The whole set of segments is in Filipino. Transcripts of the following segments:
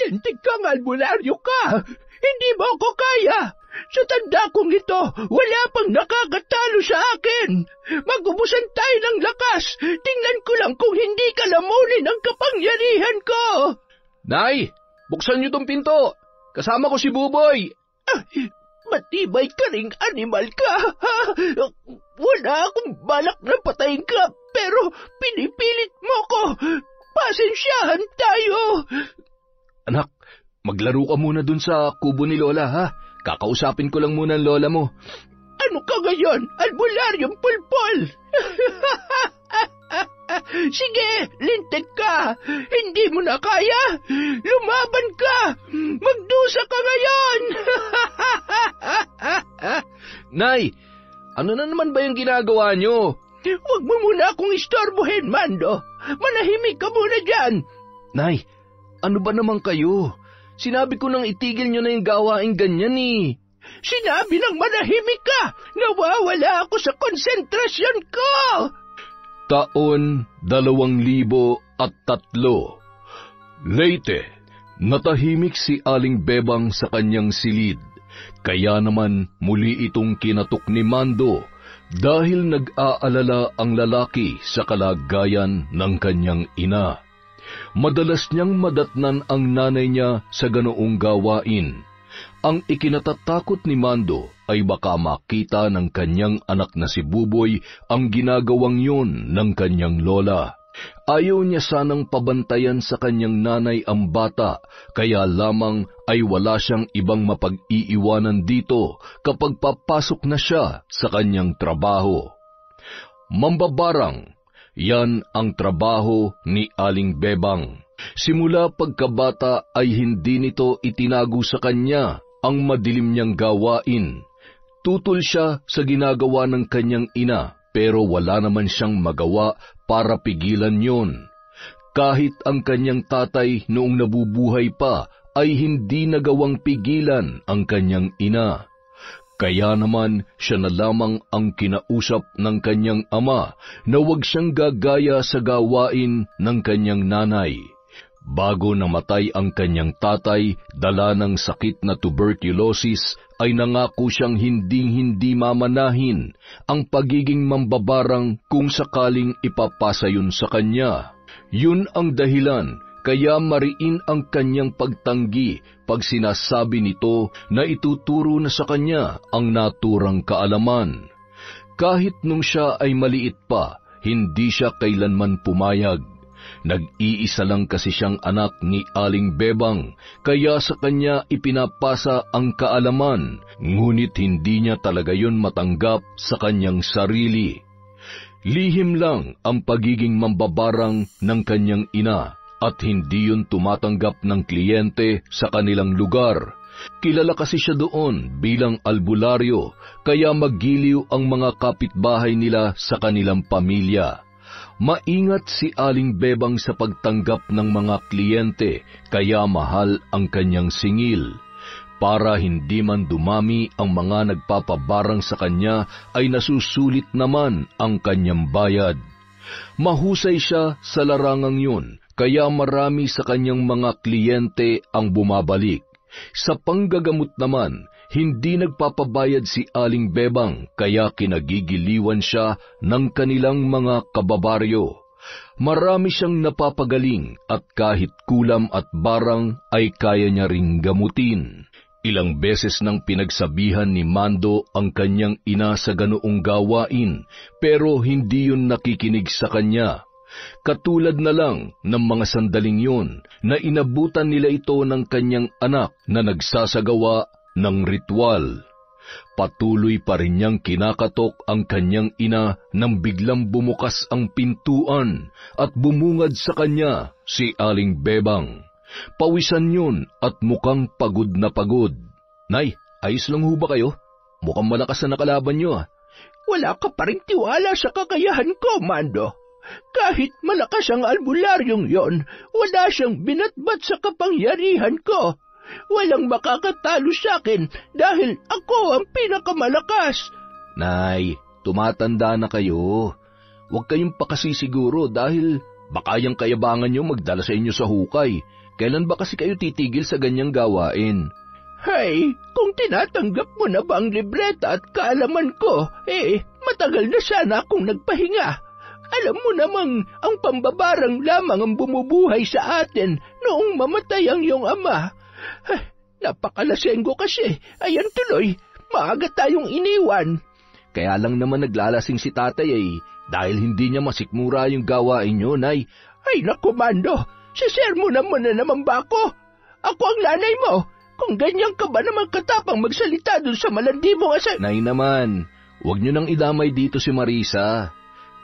Lintik kang albularyo ka! Hindi mo ako kaya! Sa tanda kong ito, wala pang nakakatalo sa akin! Mag-ubusan tayo ng lakas! Tingnan ko lang kung hindi ka lamunin ang kapangyarihan ko! Nay, buksan niyo tong pinto! Kasama ko si Buboy! Matibay ka ring animal ka, ha? Wala akong balak na patayin ka, pero pinipilit mo ko. Pasensyahan tayo. Anak, maglaro ka muna dun sa kubo ni Lola, ha? Kakausapin ko lang muna ang lola mo. Ano ka ngayon? Albularyong pulpol! Sige, lintik ka! Hindi mo na kaya! Lumaban ka! Magdusa ka ngayon! Nay, ano na naman ba yung ginagawa nyo? Huwag mo muna akong istorbohin, Mando. Manahimik ka muna dyan. Nay, ano ba naman kayo? Sinabi ko nang itigil nyo na yung gawaing ganyan eh. Sinabi nang manahimik ka! Nawawala ako sa konsentrasyon ko! Taon 2003. Leyte, natahimik si Aling Bebang sa kanyang silid. Kaya naman muli itong kinatok ni Mando dahil nag-aalala ang lalaki sa kalagayan ng kanyang ina. Madalas niyang madatnan ang nanay niya sa ganoong gawain. Ang ikinatatakot ni Mando ay baka makita ng kanyang anak na si Buboy ang ginagawang yun ng kanyang lola. Ayaw niya sanang pabantayan sa kanyang nanay ang bata, kaya lamang ay wala siyang ibang mapag-iiwanan dito kapag papasok na siya sa kanyang trabaho. Mambabarang, yan ang trabaho ni Aling Bebang. Simula pagkabata ay hindi nito itinago sa kanya ang madilim niyang gawain. Tutol siya sa ginagawa ng kanyang ina, pero wala naman siyang magawa para pigilan yon. Kahit ang kanyang tatay noong nabubuhay pa ay hindi nagawang pigilan ang kanyang ina. Kaya naman siya na lamang ang kinausap ng kanyang ama na huwag siyang gagaya sa gawain ng kanyang nanay. Bago namatay ang kanyang tatay, dala ng sakit na tuberculosis, ay nangako siyang hinding-hindi mamanahin ang pagiging mambabarang kung sakaling ipapasa yun sa kanya. Yun ang dahilan kaya mariin ang kanyang pagtanggi pag sinasabi nito na ituturo na sa kanya ang naturang kaalaman. Kahit nung siya ay maliit pa, hindi siya kailanman pumayag. Nag-iisa lang kasi siyang anak ni Aling Bebang, kaya sa kanya ipinapasa ang kaalaman, ngunit hindi niya talaga yon matanggap sa kanyang sarili. Lihim lang ang pagiging mambabarang ng kanyang ina, at hindi yun tumatanggap ng kliyente sa kanilang lugar. Kilala kasi siya doon bilang albularyo, kaya magiliw ang mga kapitbahay nila sa kanilang pamilya. Maingat si Aling Bebang sa pagtanggap ng mga kliyente, kaya mahal ang kanyang singil. Para hindi man dumami ang mga nagpapabarang sa kanya, ay nasusulit naman ang kanyang bayad. Mahusay siya sa larangang yun, kaya marami sa kanyang mga kliyente ang bumabalik. Sa panggagamot naman, hindi nagpapabayad si Aling Bebang, kaya kinagigiliwan siya ng kanilang mga kababaryo. Marami siyang napapagaling at kahit kulam at barang ay kaya niya ring gamutin. Ilang beses nang pinagsabihan ni Mando ang kanyang ina sa ganoong gawain, pero hindi yun nakikinig sa kanya. Katulad na lang ng mga sandaling yun na inabutan nila ito ng kanyang anak na nagsasagawa ng ritual. Patuloy pa rin niyang kinakatok ang kanyang ina nang biglang bumukas ang pintuan at bumungad sa kanya si Aling Bebang. Pawisan yun at mukhang pagod na pagod. Nay, ayos lang ho ba kayo? Mukhang malakas na nakalaban niyo ah. Wala ka pa rin tiwala sa kakayahan ko, Mando. Kahit malakas ang albularyong yon, wala siyang binatbat sa kapangyarihan ko. Walang makakatalo sa akin dahil ako ang pinakamalakas. Nay, tumatanda na kayo. Huwag kayong pakasisiguro dahil Baka yung kayabangan nyo magdala sa inyo sa hukay. Kailan ba kasi kayo titigil sa ganyang gawain? Hay, kung tinatanggap mo na ba ang libreta at kaalaman ko, matagal na sana akong nagpahinga. Alam mo namang ang pambabarang lamang ang bumubuhay sa atin noong mamatay ang iyong ama. Napakalasenggo kasi, ayan tuloy, maaga tayong iniwan. Kaya lang naman naglalasing si tatay dahil hindi niya masikmura yung gawain nyo, Nay. Ay naku, Mando, sisermonan mo na naman ba ako? Ako ang nanay mo. Kung ganyan ka ba naman katapang magsalita dun sa malandi mong Nay naman, huwag nyo nang idamay dito si Marisa.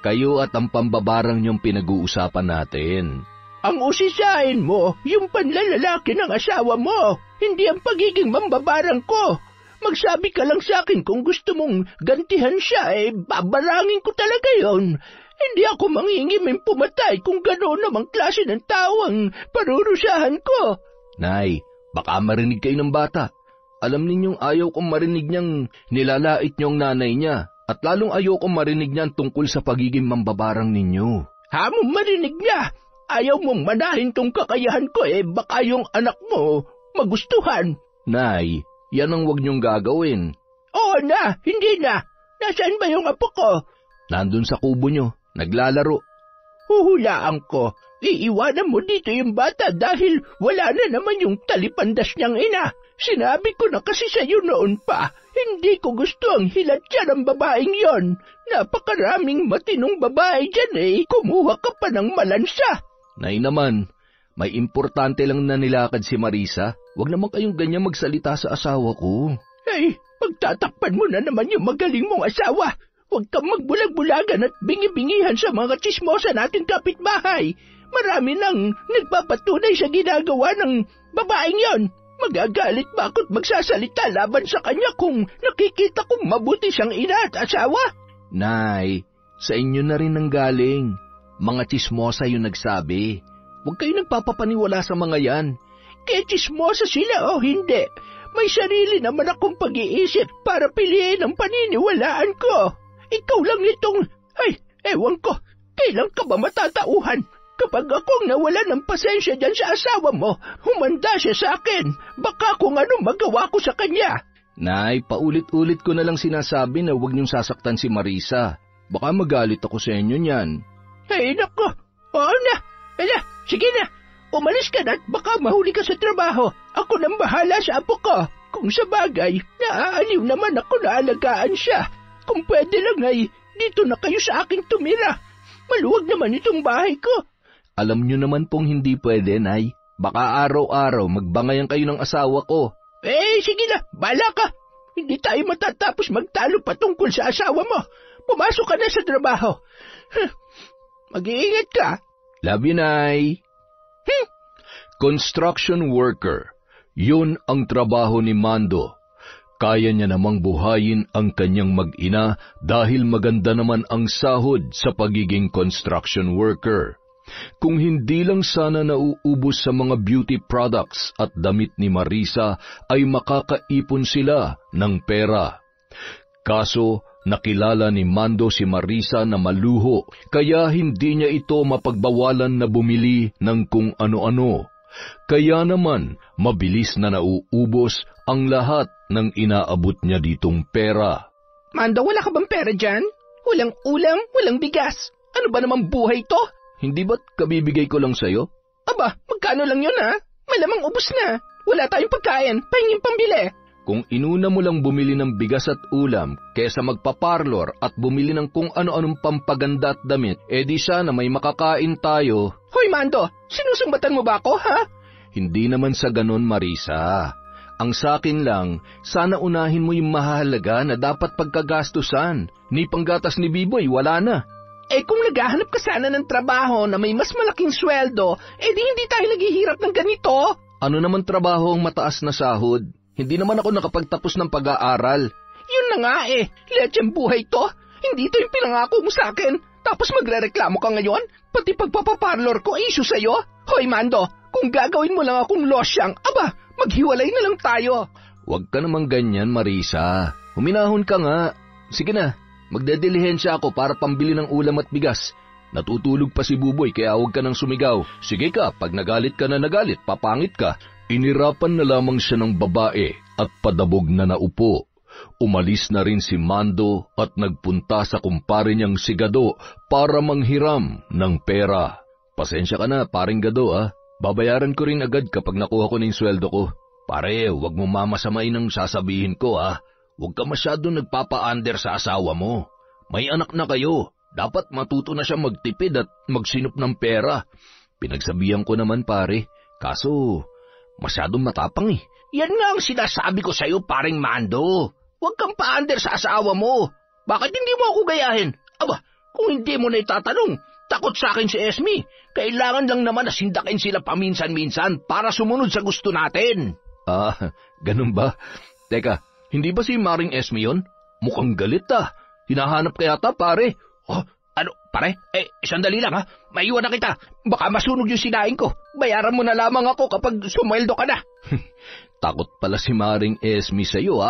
Kayo at ang pambabarang niyong pinag-uusapan natin. Ang usisain mo, yung panlalalaki ng asawa mo, hindi ang pagiging mambabarang ko. Magsabi ka lang sa akin kung gusto mong gantihan siya, babarangin ko talaga yon. Hindi ako mangingiming pumatay kung gano'n namang klase ng tao ang parurusahan ko. Nay, baka marinig kayo ng bata. Alam ninyong ayaw kong marinig niyang nilalait niyong nanay niya. At lalong ayaw kong marinig niyan tungkol sa pagiging mambabarang ninyo. Hamong marinig niya. Ayaw mong manahin tong kakayahan ko baka yung anak mo magustuhan. Nay, yan ang huwag niyong gagawin. Oo na, hindi na. Nasaan ba yung apo ko? Nandun sa kubo niyo, naglalaro. Huhulaan ko. Iiwanan mo dito yung bata dahil wala na naman yung talipandas niyang ina. Sinabi ko na kasi sa'yo noon pa, hindi ko gusto ang hilat dyan ang babaeng yon. Napakaraming matinong babae dyan kumuha ka pa ng malansa. Nay naman, may importante lang na nilakad si Marisa. Huwag naman kayong ganyan magsalita sa asawa ko. Pagtatakpan mo na naman yung magaling mong asawa. Huwag kang magbulag-bulagan at bingi-bingihan sa mga tsismosa nating kapitbahay. Marami nang nagpapatunay sa ginagawa ng babaeng yon. Magagalit ba ako't magsasalita laban sa kanya kung nakikita kong mabuti siyang ina at asawa? Nay, sa inyo na rin nanggaling. Mga tsismosa yung nagsabi. Huwag kayo nagpapapaniwala sa mga yan. Kaya tsismosa sila o hindi. May sarili naman akong pag-iisip para piliin ang paniniwalaan ko. Ikaw lang itong... ewan ko, kailan ka ba matatauhan? Kapag akong nawala ng pasensya dyan sa asawa mo, humanda siya sa akin. Baka kung anong magawa ko sa kanya. Nay, paulit-ulit ko na lang sinasabi na huwag niyong sasaktan si Marisa. Baka magalit ako sa inyo niyan. Nako. Oo na. Sige na. Umalis ka na at baka mahuli ka sa trabaho. Ako nang bahala sa apo ko. Kung sa bagay, naaaliw naman ako na alagaan siya. Kung pwede lang dito na kayo sa aking tumira. Maluwag naman itong bahay ko. Alam niyo naman pong hindi pwede, Nay. Baka araw-araw magbangayan kayo ng asawa ko. Sige na, bala ka. Hindi tayo matatapos magtalo patungkol sa asawa mo. Pumasok ka na sa trabaho. Mag-iingat ka. Love you, Nay. Construction worker. Yun ang trabaho ni Mando. Kaya niya namang buhayin ang kanyang mag-ina dahil maganda naman ang sahod sa pagiging construction worker. Kung hindi lang sana nauubos sa mga beauty products at damit ni Marisa, ay makakaipon sila ng pera. Kaso, nakilala ni Mando si Marisa na maluho, kaya hindi niya ito mapagbawalan na bumili ng kung ano-ano. Kaya naman, mabilis na nauubos ang lahat ng inaabot niya ditong pera. Mando, wala ka bang pera dyan? Walang ulam, walang bigas. Ano ba namang buhay to? Hindi ba't kabibigay ko lang sa'yo? Aba, magkano lang yun Malamang ubos na. Wala tayong pagkain, pahinging pambili. Kung inuna mo lang bumili ng bigas at ulam, kesa magpaparlor at bumili ng kung ano-anong pampaganda at damit, di sana may makakain tayo. Hoy Mando, sinusumbatan mo ba ako, ha? Hindi naman sa ganon, Marisa. Ang sakin lang, sana unahin mo yung mahalaga na dapat pagkagastusan. Ni panggatas ni Biboy, wala na. Kung naghahanap ka sana ng trabaho na may mas malaking sweldo, di hindi tayo naghihirap ng ganito. Ano naman trabaho ang mataas na sahod? Hindi naman ako nakapagtapos ng pag-aaral. Yun na nga lecheng buhay to. Hindi to yung pinangako mo sa akin. Tapos magrereklamo ka ngayon? Pati pagpapaparlor ko issue sa'yo? Hoy Mando, kung gagawin mo lang akong losyang, maghiwalay na lang tayo. Huwag ka namang ganyan, Marisa. Huminahon ka nga. Sige na. Magdedilihensya ako para pambili ng ulam at bigas. Natutulog pa si Buboy kaya huwag ka nang sumigaw. Sige ka, pag nagalit ka na nagalit, papangit ka. Inirapan na lamang siya ng babae at padabog na naupo. Umalis na rin si Mando at nagpunta sa kumpare niyang si Gado para manghiram ng pera. Pasensya ka na, paring Gado Babayaran ko rin agad kapag nakuha ko na yung sweldo ko. Pare, huwag mo mamasamain ang sasabihin ko Huwag ka masyadong nagpapa-under sa asawa mo. May anak na kayo. Dapat matuto na siya magtipid at magsinop ng pera. Pinagsabihan ko naman pare, kaso masyadong matapang Yan nga ang sinasabi ko sa'yo, paring Mando. Huwag kang pa-under sa asawa mo. Bakit hindi mo ako gayahin? Aba, kung hindi mo na itatanong, takot sa akin si Esme. Kailangan lang naman na sindakin sila paminsan-minsan para sumunod sa gusto natin. Ganun ba? Teka, hindi ba si Maring Esme yun? Mukhang galit Hinahanap ka yata pare. Ano, pare? Sandali lang Maiwan na kita. Baka masunog yung sinain ko. Bayaran mo na lamang ako kapag sumweldo ka na. Takot pala si Maring Esme sa'yo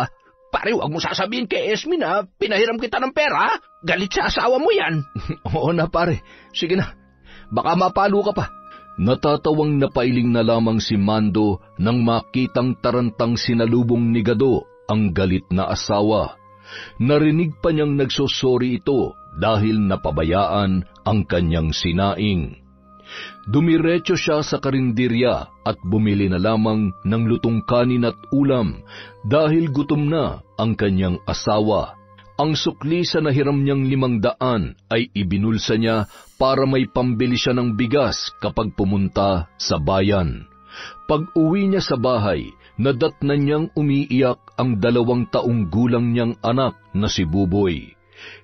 Pare, huwag mo sasabihin kay Esme na pinahiram kita ng pera. Galit sa asawa mo yan. Oo na pare. Sige na. Baka mapalo ka pa. Natatawang napailing na lamang si Mando nang makitang tarantang sinalubong ni Gado ang galit na asawa. Narinig pa niyang nagsosorry ito dahil napabayaan ang kanyang sinaing. Dumiretso siya sa karinderya at bumili na lamang ng lutong kanin at ulam dahil gutom na ang kanyang asawa. Ang sukli sa nahiram niyang 500 ay ibinulsa niya para may pambili siya ng bigas kapag pumunta sa bayan. Pag-uwi niya sa bahay, nadatnan niyang umiiyak ang 2 taong gulang niyang anak na si Buboy.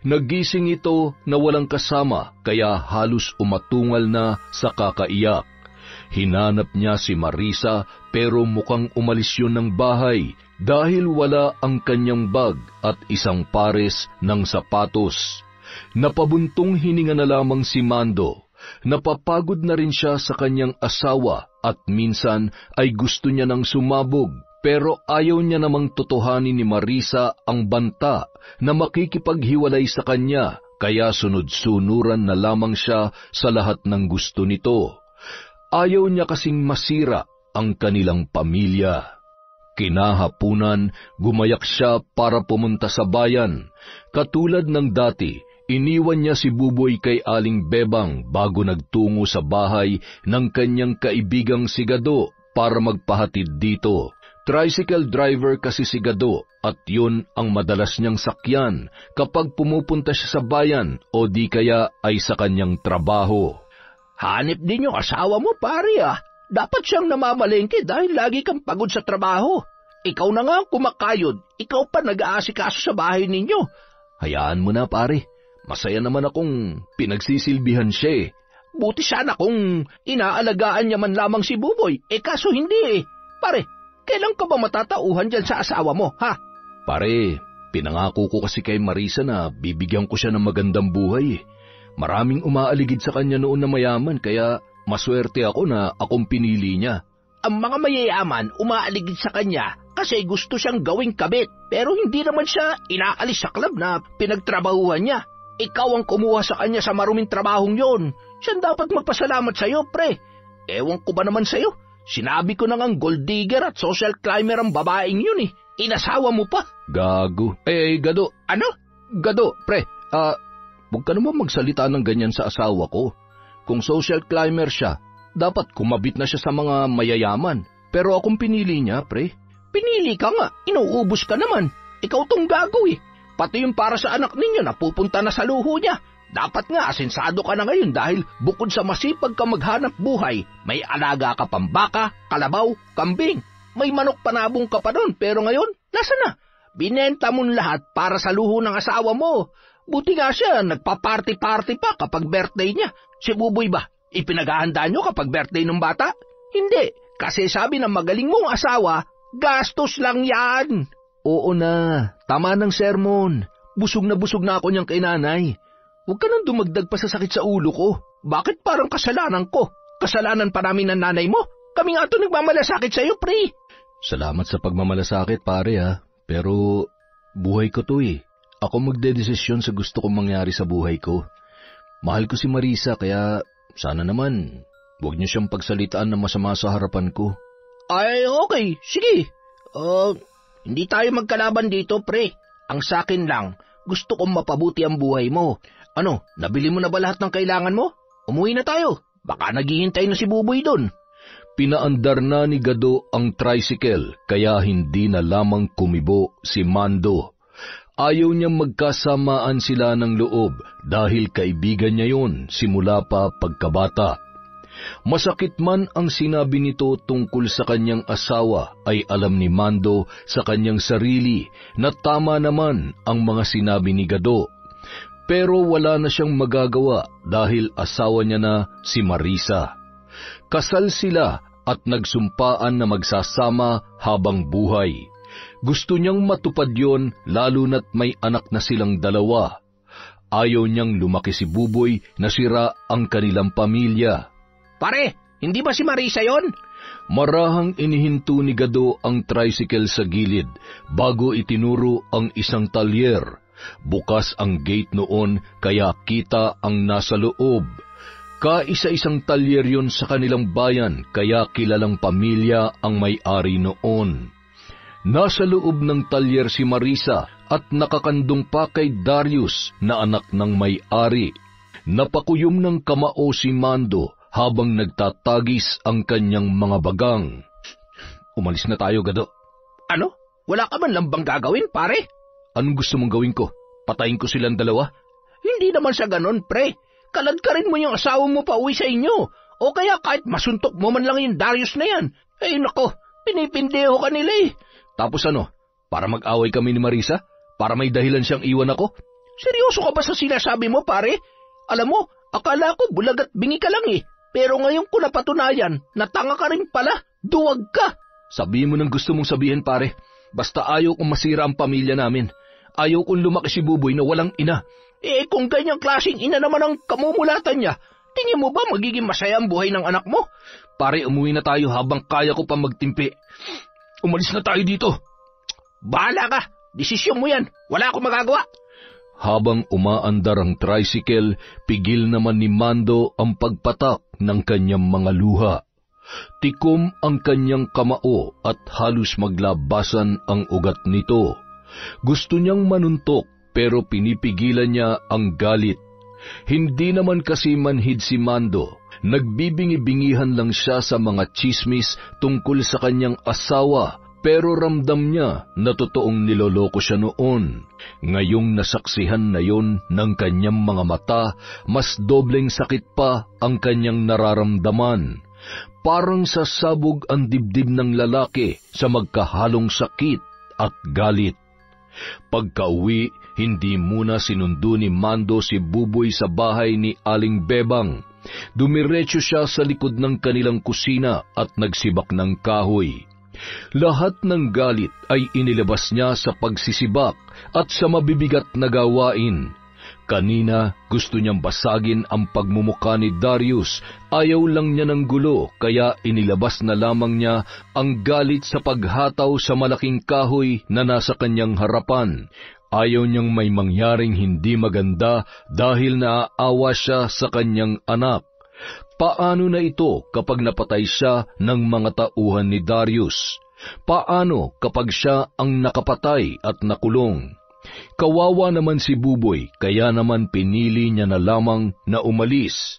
Nagising ito na walang kasama kaya halos umatungal na sa kakaiyak. Hinanap niya si Marisa pero mukhang umalis yun ng bahay dahil wala ang kanyang bag at isang pares ng sapatos. Napabuntong hininga na lamang si Mando. Napapagod na rin siya sa kanyang asawa at minsan ay gusto niya nang sumabog. Pero ayaw niya namang totohanin ni Marisa ang banta na makikipaghiwalay sa kanya, kaya sunod-sunuran na lamang siya sa lahat ng gusto nito. Ayaw niya kasing masira ang kanilang pamilya. Kinahapunan, gumayak siya para pumunta sa bayan. Katulad ng dati, iniwan niya si Buboy kay Aling Bebang bago nagtungo sa bahay ng kanyang kaibigang si Gado para magpahatid dito. Tricycle driver kasi si Gado at yun ang madalas niyang sakyan kapag pumupunta siya sa bayan o di kaya ay sa kanyang trabaho. Hanip din yung asawa mo, pare Dapat siyang namamalengke dahil lagi kang pagod sa trabaho. Ikaw na nga ang kumakayod, ikaw pa nag-aasikaso sa bahay ninyo. Hayaan mo na pare, masaya naman akong pinagsisilbihan siya Buti sana kung inaalagaan niya man lamang si Buboy, kaso hindi Pare, kailan ka ba matatauhan dyan sa asawa mo, Pare, pinangako ko kasi kay Marisa na bibigyan ko siya ng magandang buhay. Maraming umaaligid sa kanya noon na mayaman, kaya maswerte ako na akong pinili niya. Ang mga mayayaman umaaligid sa kanya kasi gusto siyang gawing kabit, pero hindi naman siya inaalis sa club na pinagtrabahuhan niya. Ikaw ang kumuha sa kanya sa maruming trabahong yon. Siya dapat magpasalamat sa'yo, pre. Ewan ko ba naman sa'yo? Sinabi ko na ngang gold digger at social climber ang babaeng yun Inasawa mo pa. Gago. Gado. Ano? Gado, pre. Huwag ka naman magsalita ng ganyan sa asawa ko. Kung social climber siya, dapat kumabit na siya sa mga mayayaman. Pero akong pinili niya, pre. Pinili ka nga. Inuubos ka naman. Ikaw tong gago Pati yung para sa anak ninyo na pupunta na sa luho niya. Dapat nga asensado ka na ngayon dahil bukod sa masipag ka maghanap buhay, may alaga ka pang baka, kalabaw, kambing. May manok panabong ka pa doon, pero ngayon, nasa na? Binenta mo lahat para sa luho ng asawa mo. Buti nga siya, nagpa-party-party pa kapag birthday niya. Si Buboy ba, ipinaghahanda nyo kapag birthday ng bata? Hindi, kasi sabi ng magaling mong asawa, gastos lang yan. Oo na, tama ng sermon. Busog na ako niyang kay nanay. Huwag ka nang dumagdag pa sa sakit sa ulo ko. Bakit parang kasalanan ko? Kasalanan pa namin ng nanay mo? Kami nga ito nagmamalasakit sa'yo, pre. Salamat sa pagmamalasakit, pare Pero buhay ko to Ako magdedesisyon sa gusto kong mangyari sa buhay ko. Mahal ko si Marisa kaya sana naman huwag niyo siyang pagsalitaan na masama sa harapan ko. Ay, okay. Sige. Hindi tayo magkalaban dito, pre. Ang sakin lang, gusto kong mapabuti ang buhay mo. Ano, nabili mo na ba lahat ng kailangan mo? Umuwi na tayo. Baka naghihintay na si Buboy doon. Pinaandar na ni Gado ang tricycle kaya hindi na lamang kumibo si Mando. Ayaw niyang magkasamaan sila ng loob dahil kaibigan niya yun simula pa pagkabata. Masakit man ang sinabi nito tungkol sa kanyang asawa ay alam ni Mando sa kanyang sarili na tama naman ang mga sinabi ni Gado. Pero wala na siyang magagawa dahil asawa niya na si Marisa. Kasal sila at nagsumpaan na magsasama habang buhay. Gusto niyang matupad yon lalo na't may anak na silang dalawa. Ayaw niyang lumaki si Buboy na sira ang kanilang pamilya. Pare, hindi ba si Marisa yon? Marahang inihinto ni Gado ang tricycle sa gilid bago itinuro ang isang talyer. Bukas ang gate noon kaya kita ang nasa loob. Kaisa-isang talyer yon sa kanilang bayan kaya kilalang pamilya ang may-ari noon. Nasa loob ng talyer si Marisa at nakakandong pa kay Darius na anak ng may-ari. Napakuyom ng kamao si Mando habang nagtatagis ang kanyang mga bagang. Umalis na tayo, Gado. Ano? Wala ka man lang bang gagawin, pare? Anong gusto mong gawin ko? Patayin ko silang dalawa? Hindi naman sa ganon, pre. Kaladkarin mo yung asawa mo pa uwi sa inyo. O kaya kahit masuntok mo man lang yung Darius na yan. Ay nako, pinipindeho ka nila eh. Tapos ano? Para mag-away kami ni Marisa? Para may dahilan siyang iwan ako? Seryoso ka ba sa sinasabi mo, pare? Alam mo, akala ko bulag at bingi ka lang eh. Pero ngayon ko napatunayan, natanga ka rin pala. Duwag ka. Sabihin mo nang gusto mong sabihin, pare. Basta ayaw kong masira ang pamilya namin. Ayaw kong lumaki si Buboy na walang ina. Eh kung ganyang klaseng ina naman ang kamumulatan niya, tingin mo ba magiging masaya ang buhay ng anak mo? Pare, umuwi na tayo habang kaya ko pa magtimpi. Umalis na tayo dito. Bahala ka. Desisyon mo yan. Wala akong magagawa. Habang umaandar ang tricycle, pigil naman ni Mando ang pagpatak ng kanyang mga luha. Tikom ang kanyang kamao at halos maglabasan ang ugat nito. Gusto niyang manuntok pero pinipigilan niya ang galit. Hindi naman kasi manhid si Mando. Nagbibingi-bingihan lang siya sa mga tsismis tungkol sa kanyang asawa pero ramdam niya na totoong niloloko siya noon. Ngayong nasaksihan na yon ng kanyang mga mata, mas dobleng sakit pa ang kanyang nararamdaman. Parang sasabog ang dibdib ng lalaki sa magkahalong sakit at galit. Pagka-uwi, hindi muna sinundo ni Mando si Buboy sa bahay ni Aling Bebang. Dumiretso siya sa likod ng kanilang kusina at nagsibak ng kahoy. Lahat ng galit ay inilabas niya sa pagsisibak at sa mabibigat na gawain. Kanina gusto niyang basagin ang pagmumukha ni Darius. Ayaw lang niya ng gulo kaya inilabas na lamang niya ang galit sa paghataw sa malaking kahoy na nasa kanyang harapan. Ayaw niyang may mangyaring hindi maganda dahil naaawa siya sa kanyang anak. Paano na ito kapag napatay siya ng mga tauhan ni Darius? Paano kapag siya ang nakapatay at nakulong? Kawawa naman si Buboy, kaya naman pinili niya na lamang na umalis.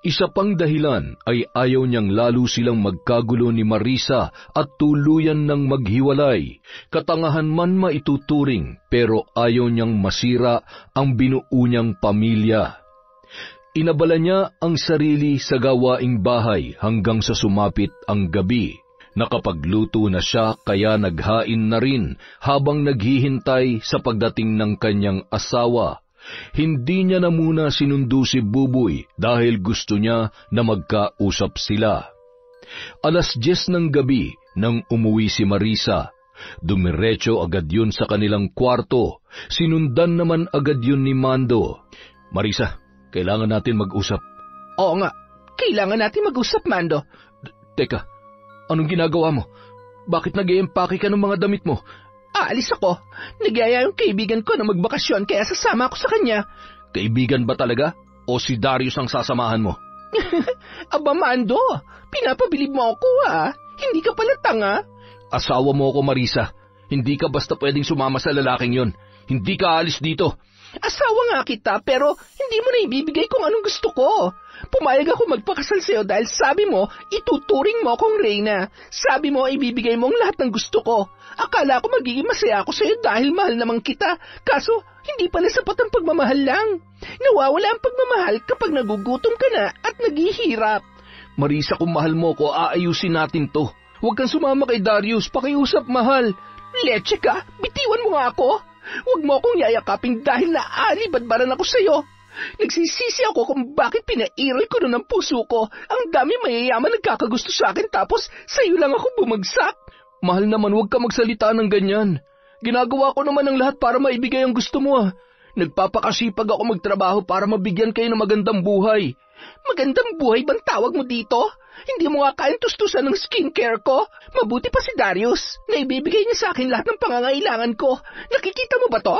Isa pang dahilan ay ayaw niyang lalo silang magkagulo ni Marisa at tuluyan ng maghiwalay. Katangahan man maituturing, pero ayaw niyang masira ang binuo niyang pamilya. Inabala niya ang sarili sa gawaing bahay hanggang sa sumapit ang gabi. Nakapagluto na siya kaya naghain na rin habang naghihintay sa pagdating ng kanyang asawa. Hindi niya na muna sinundo si Buboy dahil gusto niya na magkausap sila. 10:00 ng gabi nang umuwi si Marisa. Dumiretso agad yun sa kanilang kwarto. Sinundan naman agad yun ni Mando. Marisa, kailangan natin mag-usap. Oo nga, kailangan natin mag-usap, Mando. Teka, anong ginagawa mo? Bakit nag-iempake ka ng mga damit mo? Aalis ako. Nagyaya yung kaibigan ko na magbakasyon kaya sasama ako sa kanya. Kaibigan ba talaga? o si Darius ang sasamahan mo? Aba, Mando, pinapabilib mo ako Hindi ka pala tanga. Asawa mo ako, Marisa. Hindi ka basta pwedeng sumama sa lalaking yon. Hindi ka alis dito. Asawa nga kita, pero hindi mo na ibibigay kung anong gusto ko. Pumayag ako magpakasal sa'yo dahil sabi mo, ituturing mo akong reyna. Sabi mo, ibibigay mo ang lahat ng gusto ko. Akala ko magiging masaya ako sa'yo dahil mahal naman kita. Kaso, hindi pala sapat ang pagmamahal lang. Nawawala ang pagmamahal kapag nagugutom ka na at naghihirap. Marisa, kung mahal mo ko, aayusin natin to. Huwag kang sumama kay Darius, pakiusap, mahal. Leche ka, bitiwan mo nga ako. Huwag mo akong yayakapin dahil naalibadbaran ako sa'yo. Nagsisisi ako kung bakit pinairal ko nun ang puso ko. Ang dami mayayaman nagkakagusto sa akin tapos sa'yo lang ako bumagsak. Mahal naman, huwag ka magsalita ng ganyan. Ginagawa ko naman ang lahat para maibigay ang gusto mo. Nagpapakasipag ako magtrabaho para mabigyan kayo ng magandang buhay. Magandang buhay bang tawag mo dito? Hindi mo nga kayang tustusan ng skincare ko. Mabuti pa si Darius na ibibigay niya sa akin lahat ng pangangailangan ko. Nakikita mo ba to?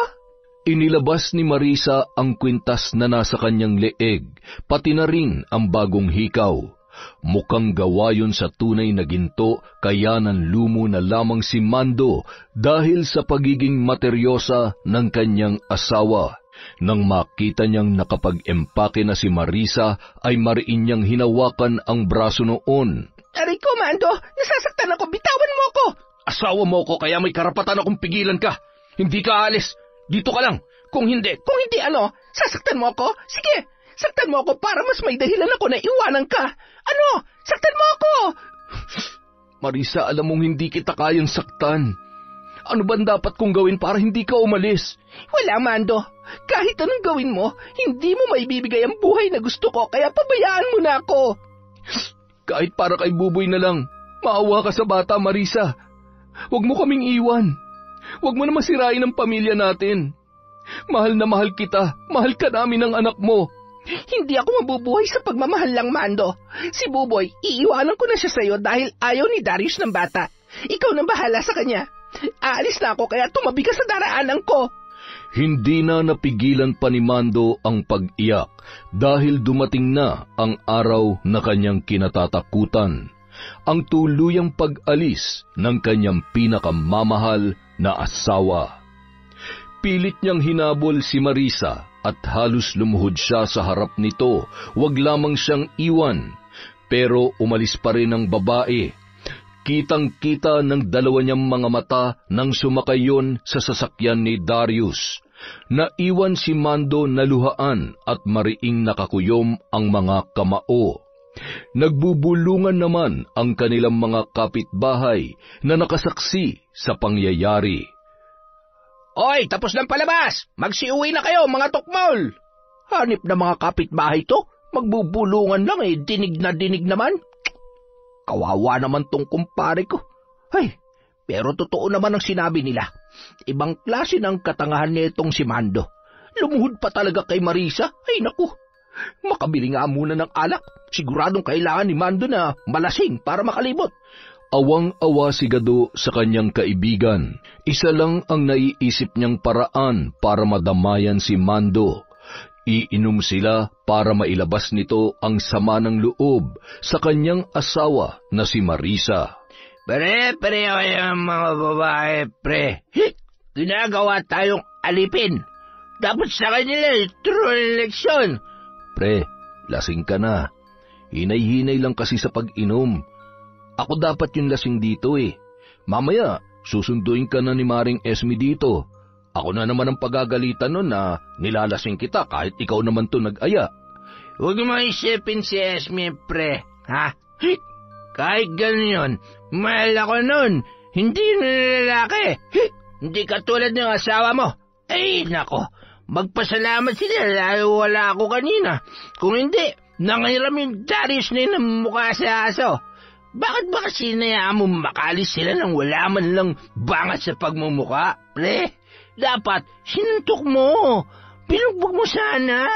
Inilabas ni Marisa ang kwintas na nasa kanyang leeg, pati na rin ang bagong hikaw. Mukhang gawa yun sa tunay na ginto, kaya nanlumo na lamang si Mando dahil sa pagiging materyosa ng kanyang asawa. Nang makita niyang nakapag-empake na si Marisa, ay mariin niyang hinawakan ang braso noon. Aray ko, Mando! Nasasaktan ako! Bitawan mo ako! Asawa mo ko, kaya may karapatan akong pigilan ka. Hindi ka alis. Dito ka lang. Kung hindi ano? Sasaktan mo ako? Sige! Saktan mo ako para mas may dahilan ako na iwanan ka. Ano? Saktan mo ako! Marisa, alam mong hindi kita kayang saktan. Ano ba dapat kong gawin para hindi ka umalis? Wala, Mando. Kahit anong gawin mo, hindi mo maibibigay ang buhay na gusto ko, kaya pabayaan mo na ako. Kahit para kay Buboy na lang, maawa ka sa bata, Marisa. Huwag mo kaming iwan. Huwag mo na masirain ang pamilya natin. Mahal na mahal kita. Mahal ka namin ng anak mo. Hindi ako mabubuhay sa pagmamahal lang, Mando. Si Buboy, iiwanan ko na siya sa'yo dahil ayaw ni Darius ng bata. Ikaw nang bahala sa kanya. Aalis na ako kaya tumabi ka sa daraanan ko. Hindi na napigilan pa ni Mando ang pag-iyak dahil dumating na ang araw na kanyang kinatatakutan. Ang tuluyang pag-alis ng kanyang pinakamamahal na asawa. Pilit niyang hinabol si Marisa at halos lumuhod siya sa harap nito, wag lamang siyang iwan. Pero umalis pa rin ang babae. Kitang-kita ng dalawa niyang mga mata nang sumakay yun sa sasakyan ni Darius. Naiwan si Mando na luhaan at mariing nakakuyom ang mga kamao. Nagbubulungan naman ang kanilang mga kapitbahay na nakasaksi sa pangyayari. Oy, tapos ng palabas! Magsiuwi na kayo, mga tukmol! Hanip na mga kapitbahay to, magbubulungan lang dinig na dinig naman. Kawawa naman tong kumpare ko. Ay, pero totoo naman ang sinabi nila. Ibang klase ng katangahan nitong si Mando. Lumuhod pa talaga kay Marisa. Ay naku, makabili nga muna ng alak. Siguradong kailangan ni Mando na malasing para makalibot. Awang-awa si Gado sa kanyang kaibigan. Isa lang ang naiisip niyang paraan para madamayan si Mando. Iinom sila para mailabas nito ang sama ng loob sa kanyang asawa na si Marisa. Pare-pareho yung mga babae, pre. Ginagawa tayong alipin. Dapat sa kanila true eleksyon. Pre, lasing ka na. Hinay-hinay lang kasi sa pag-inom. Ako dapat yung lasing dito Mamaya, susunduin ka na ni Maring Esme dito. Ako na naman ang pagagalitan nun na nilalasing kita kahit ikaw naman to nag-aya. Huwag mo isipin si Esme, pre. Ha? Kahit ganun yun, mahal ako nun. Hindi yun lalaki. Hindi katulad ng asawa mo. Ay, nako. Magpasalamat sila lalo wala ako kanina. Kung hindi, nangiram yung Darius na yun ang mukha sa aso. Bakit ba kasi hinayaan mo makalis sila nang wala man lang bangat sa pagmumukha, pre? Dapat sinuntok mo. Binugbog mo sana.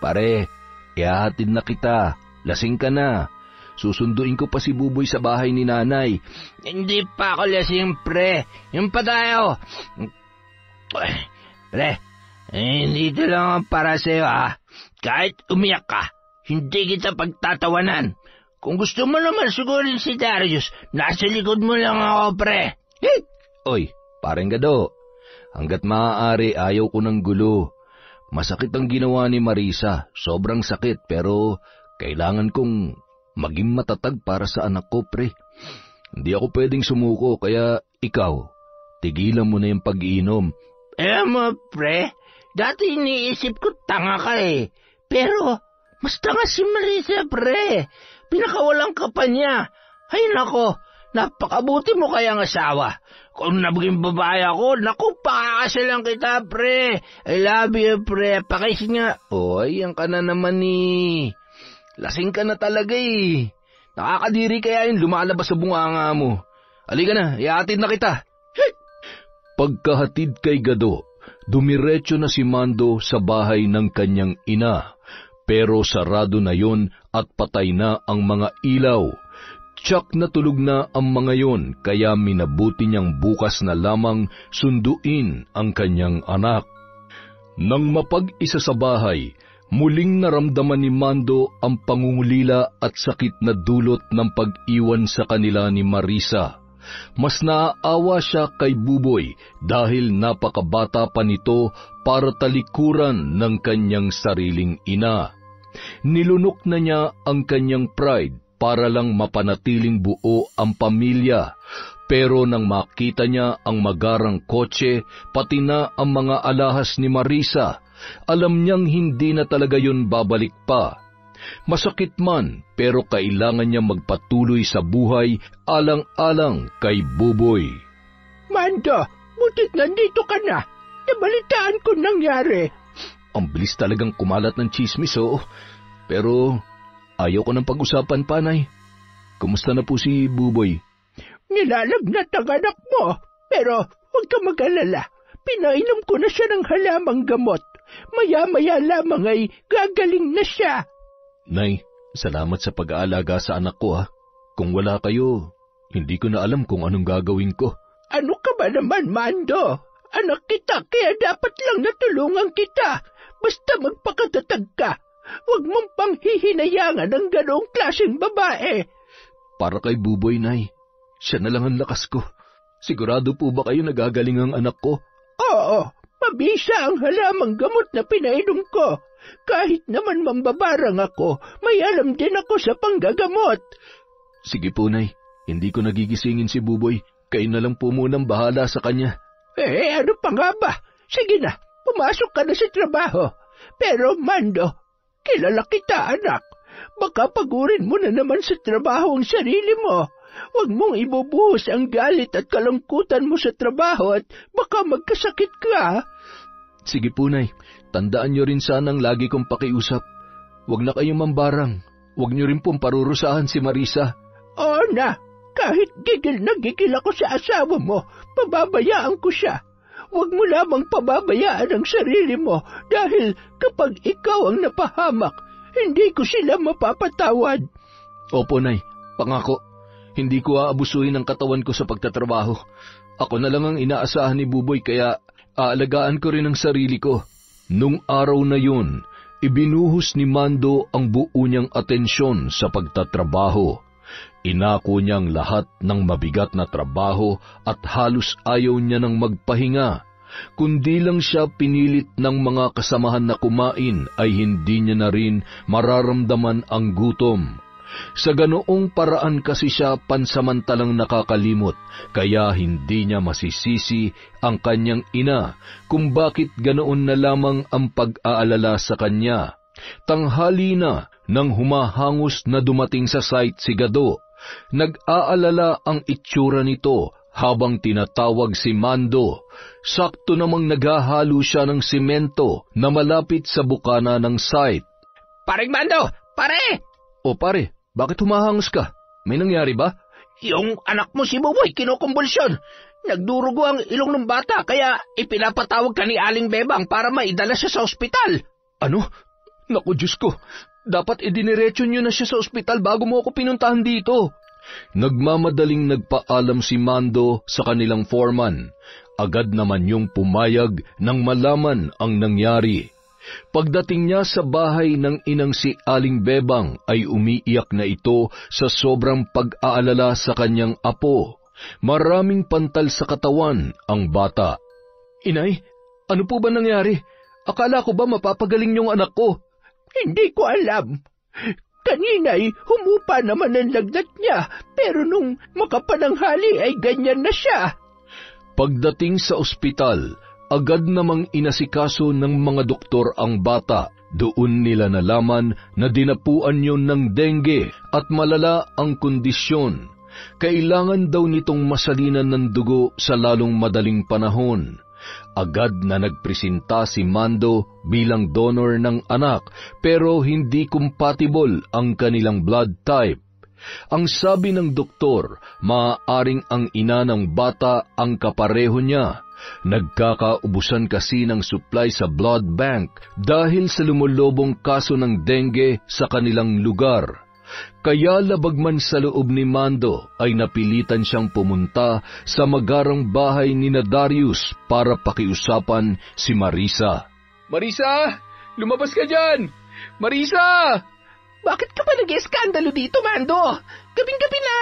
Pare, ihahatid na kita. Lasing ka na. Susunduin ko pa si Buboy sa bahay ni nanay. Hindi pa ako lasing, pre. Yung pa tayo. Pre, dito lang ang para sa'yo, ha. Kahit umiyak ka, hindi kita pagtatawanan. Kung gusto mo naman sugurin si Darius, nasa likod mo lang ako, pre. Oy, pareng Gado. Hanggat maaari, ayaw ko ng gulo. Masakit ang ginawa ni Marisa. Sobrang sakit, pero kailangan kong maging matatag para sa anak ko, pre. Hindi ako pwedeng sumuko, kaya ikaw, tigilan mo na yung pag-iinom. Mo, pre, dati iniisip ko tanga ka eh. Pero, mas tanga si Marisa, pre. Pinakawalang ka pa niya. Ay nako, napakabuti mo kayang asawa. Kung nabaging babae ako, naku, pakakasalan kita, pre. I love you, pre. Pakis nga. Oy, yan ka na naman eh. Lasing ka na talaga eh. Nakakadiri kaya yung lumalabas sa bunganga mo. Halika na, ihatid na kita. Pagkahatid kay Gado, dumiretso na si Mando sa bahay ng kanyang ina. Pero sarado na yon at patay na ang mga ilaw. Tsak na tulog na ang mga yon, kaya minabuti niyang bukas na lamang sunduin ang kanyang anak. Nang mapag-isa sa bahay, muling naramdaman ni Mando ang pangungulila at sakit na dulot ng pag-iwan sa kanila ni Marisa. Mas naaawa siya kay Buboy dahil napakabata pa nito para talikuran ng kanyang sariling ina. Nilunok na niya ang kanyang pride para lang mapanatiling buo ang pamilya. Pero nang makita niya ang magarang kotse, pati na ang mga alahas ni Marisa, alam niyang hindi na talaga yun babalik pa. Masakit man, pero kailangan niya magpatuloy sa buhay alang-alang kay Buboy. Mando, butit nandito ka na. Nabalitaan ko nangyari. Ang bilis talagang kumalat ng chismis, oh. Pero ayaw ko ng pag-usapan, Panay. Kumusta na po si Buboy? Nilalagnat ang anak mo, pero huwag ka mag-alala. Pinainom ko na siya ng halamang gamot. Maya-maya lamang ay gagaling na siya. Nay, salamat sa pag-aalaga sa anak ko, ha. Kung wala kayo, hindi ko na alam kung anong gagawin ko. Ano ka ba naman, Mando? Anak kita, kaya dapat lang natulungan kita. Basta magpakatatag ka. Huwag mong panghihinayangan ng ganoong klaseng babae. Para kay Buboy, Nay. Siya na lang ang lakas ko. Sigurado po ba kayo nagagaling ang anak ko? Oo, mabisa ang halamang gamot na pinainom ko. Kahit naman mambabarang ako, may alam din ako sa panggagamot. Sige po, Nay. Hindi ko nagigisingin si Buboy. Kayo na lang po munang bahala sa kanya. Ano pa nga ba? Sige na, pumasok ka na sa trabaho. Pero, Mando, kilala kita, anak. Baka pagurin mo na naman sa trabaho ang sarili mo. Huwag mong ibubuhos ang galit at kalungkutan mo sa trabaho at baka magkasakit ka. Sige po, Nay. Tandaan niyo rin sanang lagi kong pakiusap. Huwag na kayong mambarang. Huwag niyo rin pong parurusahan si Marisa. Oo na. Kahit gigil na gigil ako sa asawa mo, pababayaan ko siya. Huwag mo lamang pababayaan ang sarili mo dahil kapag ikaw ang napahamak, hindi ko sila mapapatawad. Opo, Nay. Pangako. Hindi ko aabusuhin ang katawan ko sa pagtatrabaho. Ako na lang ang inaasahan ni Buboy kaya aalagaan ko rin ang sarili ko. Nung araw na yun, ibinuhos ni Mando ang buo niyang atensyon sa pagtatrabaho. Inako niyang lahat ng mabigat na trabaho at halos ayaw niya nang magpahinga. Kundi lang siya pinilit ng mga kasamahan na kumain ay hindi niya na rin mararamdaman ang gutom. Sa ganoong paraan kasi siya pansamantalang nakakalimot, kaya hindi niya masisisi ang kanyang ina kung bakit ganoon na lamang ang pag-aalala sa kanya. Tanghali na nang humahangos na dumating sa site si Gado. Nag-aalala ang itsura nito habang tinatawag si Mando. Sakto namang naghahalo siya ng simento na malapit sa bukana ng site. Paring Mando! Pare! O pare, bakit humahangos ka? May nangyari ba? Yung anak mo si Buboy kinukumbulsyon. Nagdurugo ang ilong ng bata kaya ipinapatawag ka ni Aling Bebang para maidala siya sa ospital. Ano? Naku, Diyos ko. Dapat idiniretso niyo na siya sa ospital bago mo ako pinuntahan dito. Nagmamadaling nagpaalam si Mando sa kanilang foreman. Agad naman yung pumayag nang malaman ang nangyari. Pagdating niya sa bahay ng inang si Aling Bebang ay umiiyak na ito sa sobrang pag-aalala sa kanyang apo. Maraming pantal sa katawan ang bata. Inay, ano po ba nangyari? Akala ko ba mapapagaling yung anak ko? Hindi ko alam. Kanina'y humupa naman ang lagnat niya, pero nung makapananghali ay ganyan na siya. Pagdating sa ospital, agad namang inasikaso ng mga doktor ang bata. Doon nila nalaman na dinapuan yun ng dengue at malala ang kondisyon. Kailangan daw nitong masalinan ng dugo sa lalong madaling panahon. Agad na nagpresenta si Mando bilang donor ng anak pero hindi compatible ang kanilang blood type. Ang sabi ng doktor, maaaring ang ina ng bata ang kapareho niya. Nagkakaubusan kasi ng supply sa blood bank dahil sa lumulubong kaso ng dengue sa kanilang lugar. Kaya labag man sa loob ni Mando ay napilitan siyang pumunta sa magarang bahay ni Darius para pakiusapan si Marisa. Marisa! Lumabas ka dyan! Marisa! Bakit ka pa nag-eskandalo dito, Mando? Gabing-gabi na!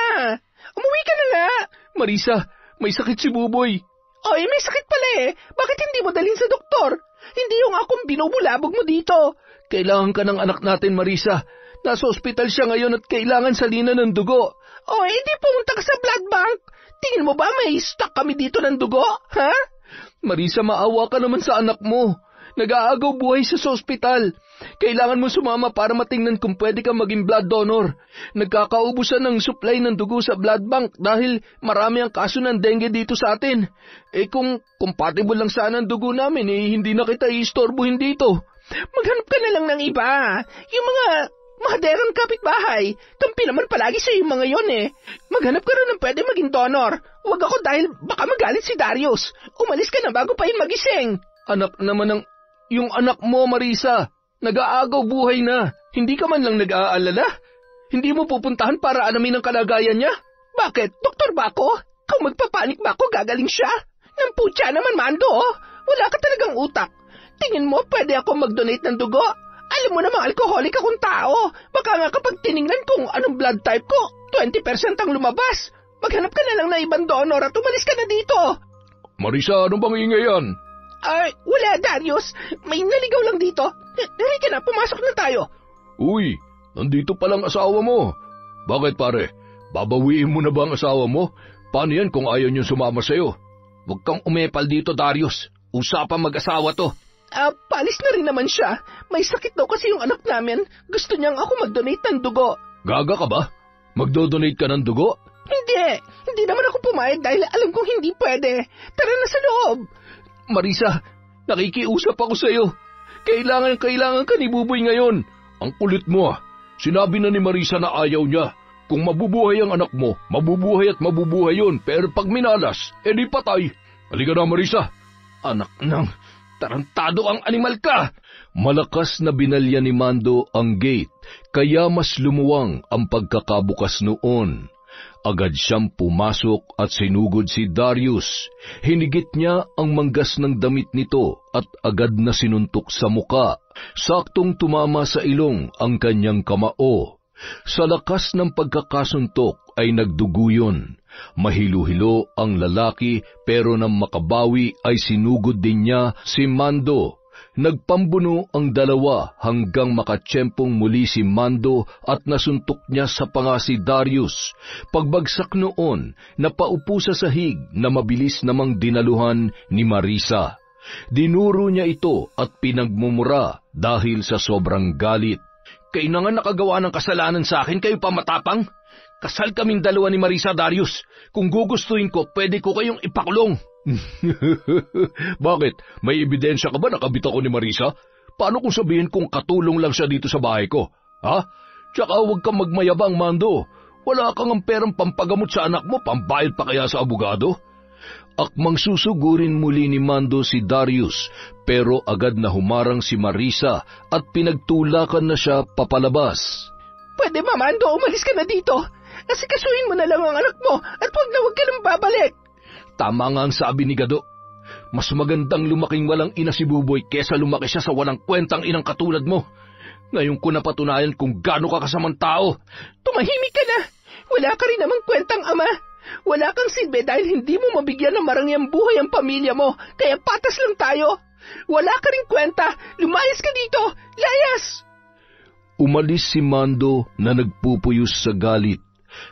Umuwi ka na nga! Marisa, may sakit si Buboy. Oy, may sakit pala eh. Bakit hindi mo dalhin sa doktor? Hindi yung akong binubulabog mo dito. Kailangan ka ng anak natin, Marisa. Nasa ospital siya ngayon at kailangan salinan ng dugo. O, hindi pumunta ka sa blood bank. Tingin mo ba may stock kami dito ng dugo? Ha? Marisa, maawa ka naman sa anak mo. Nag-aagaw buhay siya sa ospital. Kailangan mo sumama para matingnan kung pwede kang maging blood donor. Nagkakaubusan ng supply ng dugo sa blood bank dahil marami ang kaso ng dengue dito sa atin. Kung compatible lang sana ang dugo namin, hindi na kita iistorbohin dito. Maghanap ka na lang ng iba. Yung mga mahaderang kapitbahay. Kampi naman palagi sa yung mga yon eh. Maghanap ka rin ng pwede maging donor. Huwag ako dahil baka magalit si Darius. Umalis ka na bago pa yun magising. Anak naman ng... Yung anak mo, Marisa, nag-aagaw buhay na. Hindi ka man lang nag-aalala. Hindi mo pupuntahan para alamin ang kalagayan niya. Bakit? Doktor ba ako? Kung magpapanik ba ako, gagaling siya? Namputya naman, Mando, oh. Wala ka talagang utak. Tingin mo, pwede ako mag-donate ng dugo? Alam mo namang alcoholic akong tao. Baka nga kapag tiningnan kung anong blood type ko, 20% ang lumabas. Maghanap ka na lang na ibang donor at umalis ka na dito. Marisa, ano bang ingay yan? Ay, wala, Darius. May naligaw lang dito. Halika na, pumasok na tayo. Uy, nandito palang asawa mo. Bakit pare? Babawiin mo na ba ang asawa mo? Paano yan kung ayaw niyong sumama sa'yo? Huwag kang umepal dito, Darius. Usapang mag-asawa to. Palis na rin naman siya. May sakit daw kasi yung anak namin. Gusto niyang ako mag-donate ng dugo. Gaga ka ba? Magdo-donate ka ng dugo? Hindi naman ako pumayag dahil alam kong hindi pwede. Tara na sa loob. Marisa, nakikiusap ako sa'yo. Kailangan ka ni Buboy ngayon. Ang kulit mo ah. Sinabi na ni Marisa na ayaw niya. Kung mabubuhay ang anak mo, mabubuhay at mabubuhay yun. Pero pag minalas, di patay. Halika na, Marisa. Anak ng... Tarantado ang animal ka! Malakas na binalya ni Mando ang gate, kaya mas lumuwang ang pagkakabukas noon. Agad siyang pumasok at sinugod si Darius. Hinigit niya ang manggas ng damit nito at agad na sinuntok sa muka. Saktong tumama sa ilong ang kanyang kamao. Sa lakas ng pagkakasuntok ay nagdugo yun. Mahilo-hilo ang lalaki pero nang makabawi ay sinugod din niya si Mando. Nagpambuno ang dalawa hanggang makatsyempong muli si Mando at nasuntok niya sa panga si Darius. Pagbagsak noon, napaupo sa sahig na mabilis namang dinaluhan ni Marisa. Dinuro niya ito at pinagmumura dahil sa sobrang galit. Kayo na nga nakagawa ng kasalanan sa akin, kayo pa matapang? Kasal kaming dalawa ni Marisa, Darius. Kung gugustuhin ko, pwede ko kayong ipakulong. Bakit? May ebidensya ka ba nakabit ako ni Marisa? Paano kung sabihin kong katulong lang siya dito sa bahay ko? Ha? Tsaka huwag kang magmayabang, Mando. Wala kang ang perang pampagamot sa anak mo, pambayad pa kaya sa abogado? Akmang susugurin muli ni Mando si Darius, pero agad na humarang si Marisa at pinagtulakan na siya papalabas. Pwede ba, Mando? Umalis ka na dito. Asikasuhin mo na lang ang anak mo at huwag ka nang babalik. Tama nga ang sabi ni Gado. Mas magandang lumaking walang ina si Buboy kesa lumaki siya sa walang kwentang inang katulad mo. Ngayon ko napatunayan kung gaano ka kasamang tao. Tumahimik ka na. Wala ka rin namang kwentang ama. Wala kang silbi dahil hindi mo mabigyan ng marangyang buhay ang pamilya mo, kaya patas lang tayo. Wala ka rin kwenta. Lumayas ka dito. Layas! Umalis si Mando na nagpupuyos sa galit.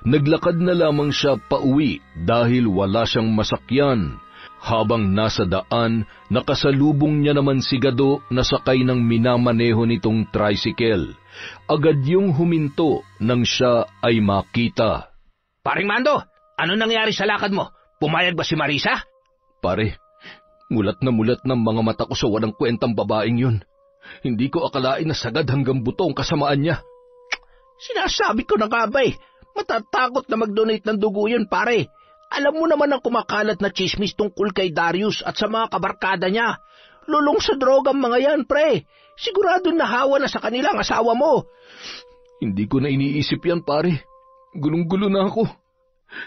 Naglakad na lamang siya pauwi dahil wala siyang masakyan. Habang nasa daan, nakasalubong niya naman si Gado na sakay ng minamaneho nitong tricycle. Agad yung huminto nang siya ay makita. Paring Mando, ano nangyari sa lakad mo? Pumayag ba si Marisa? Pare, mulat ng mga mata ko sa walang kwentang babaeng yun. Hindi ko akalain na sagad hanggang buto ang kasamaan niya. Sinasabi ko na nga ba matatakot na mag-donate ng dugo yun, pare. Alam mo naman ang kumakalat na chismis tungkol kay Darius at sa mga kabarkada niya. Lulong sa droga ang mga yan, pre. Sigurado nahawa na sa kanila ang asawa mo. Hindi ko na iniisip yan, pare. Gulong-gulo na ako.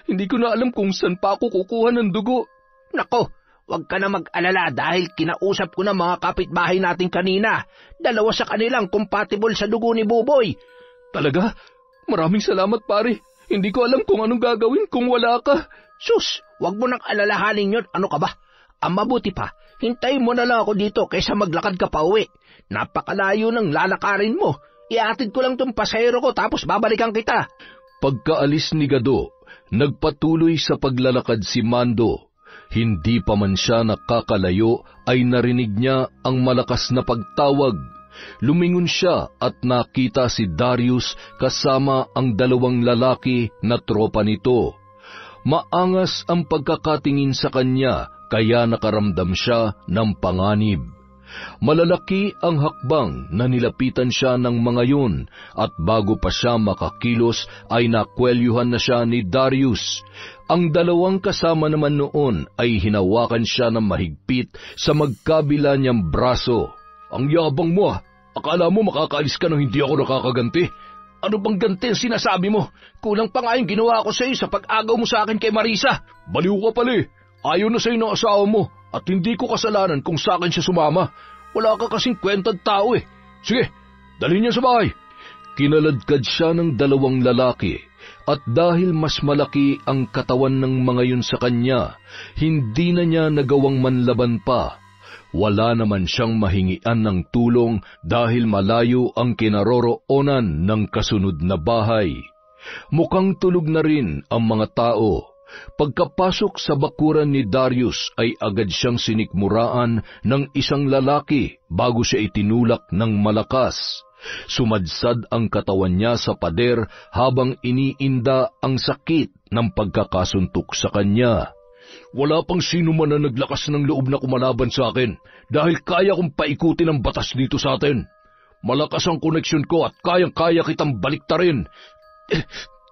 Hindi ko na alam kung saan pa ako kukuha ng dugo. Nako, huwag ka na mag-alala dahil kinausap ko na mga kapitbahay natin kanina. 2 sa kanilang compatible sa dugo ni Buboy. Talaga? Maraming salamat, pare. Hindi ko alam kung anong gagawin kung wala ka. Sus, huwag mo nang alalahanin yun. Ano ka ba? Ang mabuti pa, hintayin mo na lang ako dito kaysa maglakad ka pa uwi. Napakalayo ng lalakarin mo. Iatid ko lang tong pasahero ko tapos babalikan kita. Pagkaalis ni Gado, nagpatuloy sa paglalakad si Mando. Hindi pa man siya nakakalayo ay narinig niya ang malakas na pagtawag. Lumingon siya at nakita si Darius kasama ang 2 lalaki na tropa nito. Maangas ang pagkakatingin sa kanya kaya nakaramdam siya ng panganib. Malalaki ang hakbang na nilapitan siya ng mga yun at bago pa siya makakilos ay nakwelyuhan na siya ni Darius. Ang 2 kasama naman noon ay hinawakan siya ng mahigpit sa magkabila niyang braso. Ang yabang mo Akala mo makakaalis ka nang hindi ako nakakaganti? Ano bang ganti ang sinasabi mo? Kulang pa nga yung ginawa ko sa iyo sa pag-agaw mo sa akin kay Marisa. Baliw ka pala Ayaw na sa'yo ng asawa mo at hindi ko kasalanan kung sa akin siya sumama. Wala ka kasing kwentang tao Sige, dalhin niya sa bahay. Kinaladkad siya ng 2 lalaki at dahil mas malaki ang katawan ng mga yun sa kanya, hindi na niya nagawang manlaban pa. Wala naman siyang mahingian ng tulong dahil malayo ang kinaroroonan ng kasunod na bahay. Mukhang tulog na rin ang mga tao. Pagkapasok sa bakuran ni Darius ay agad siyang sinikmuraan ng isang lalaki bago siya itinulak ng malakas. Sumadsad ang katawan niya sa pader habang iniinda ang sakit ng pagkakasuntok sa kanya. Wala pang sino man na naglakas ng loob na kumalaban sa akin dahil kaya kong paikutin ang batas dito sa atin. Malakas ang koneksyon ko at kayang-kaya kitang baliktarin.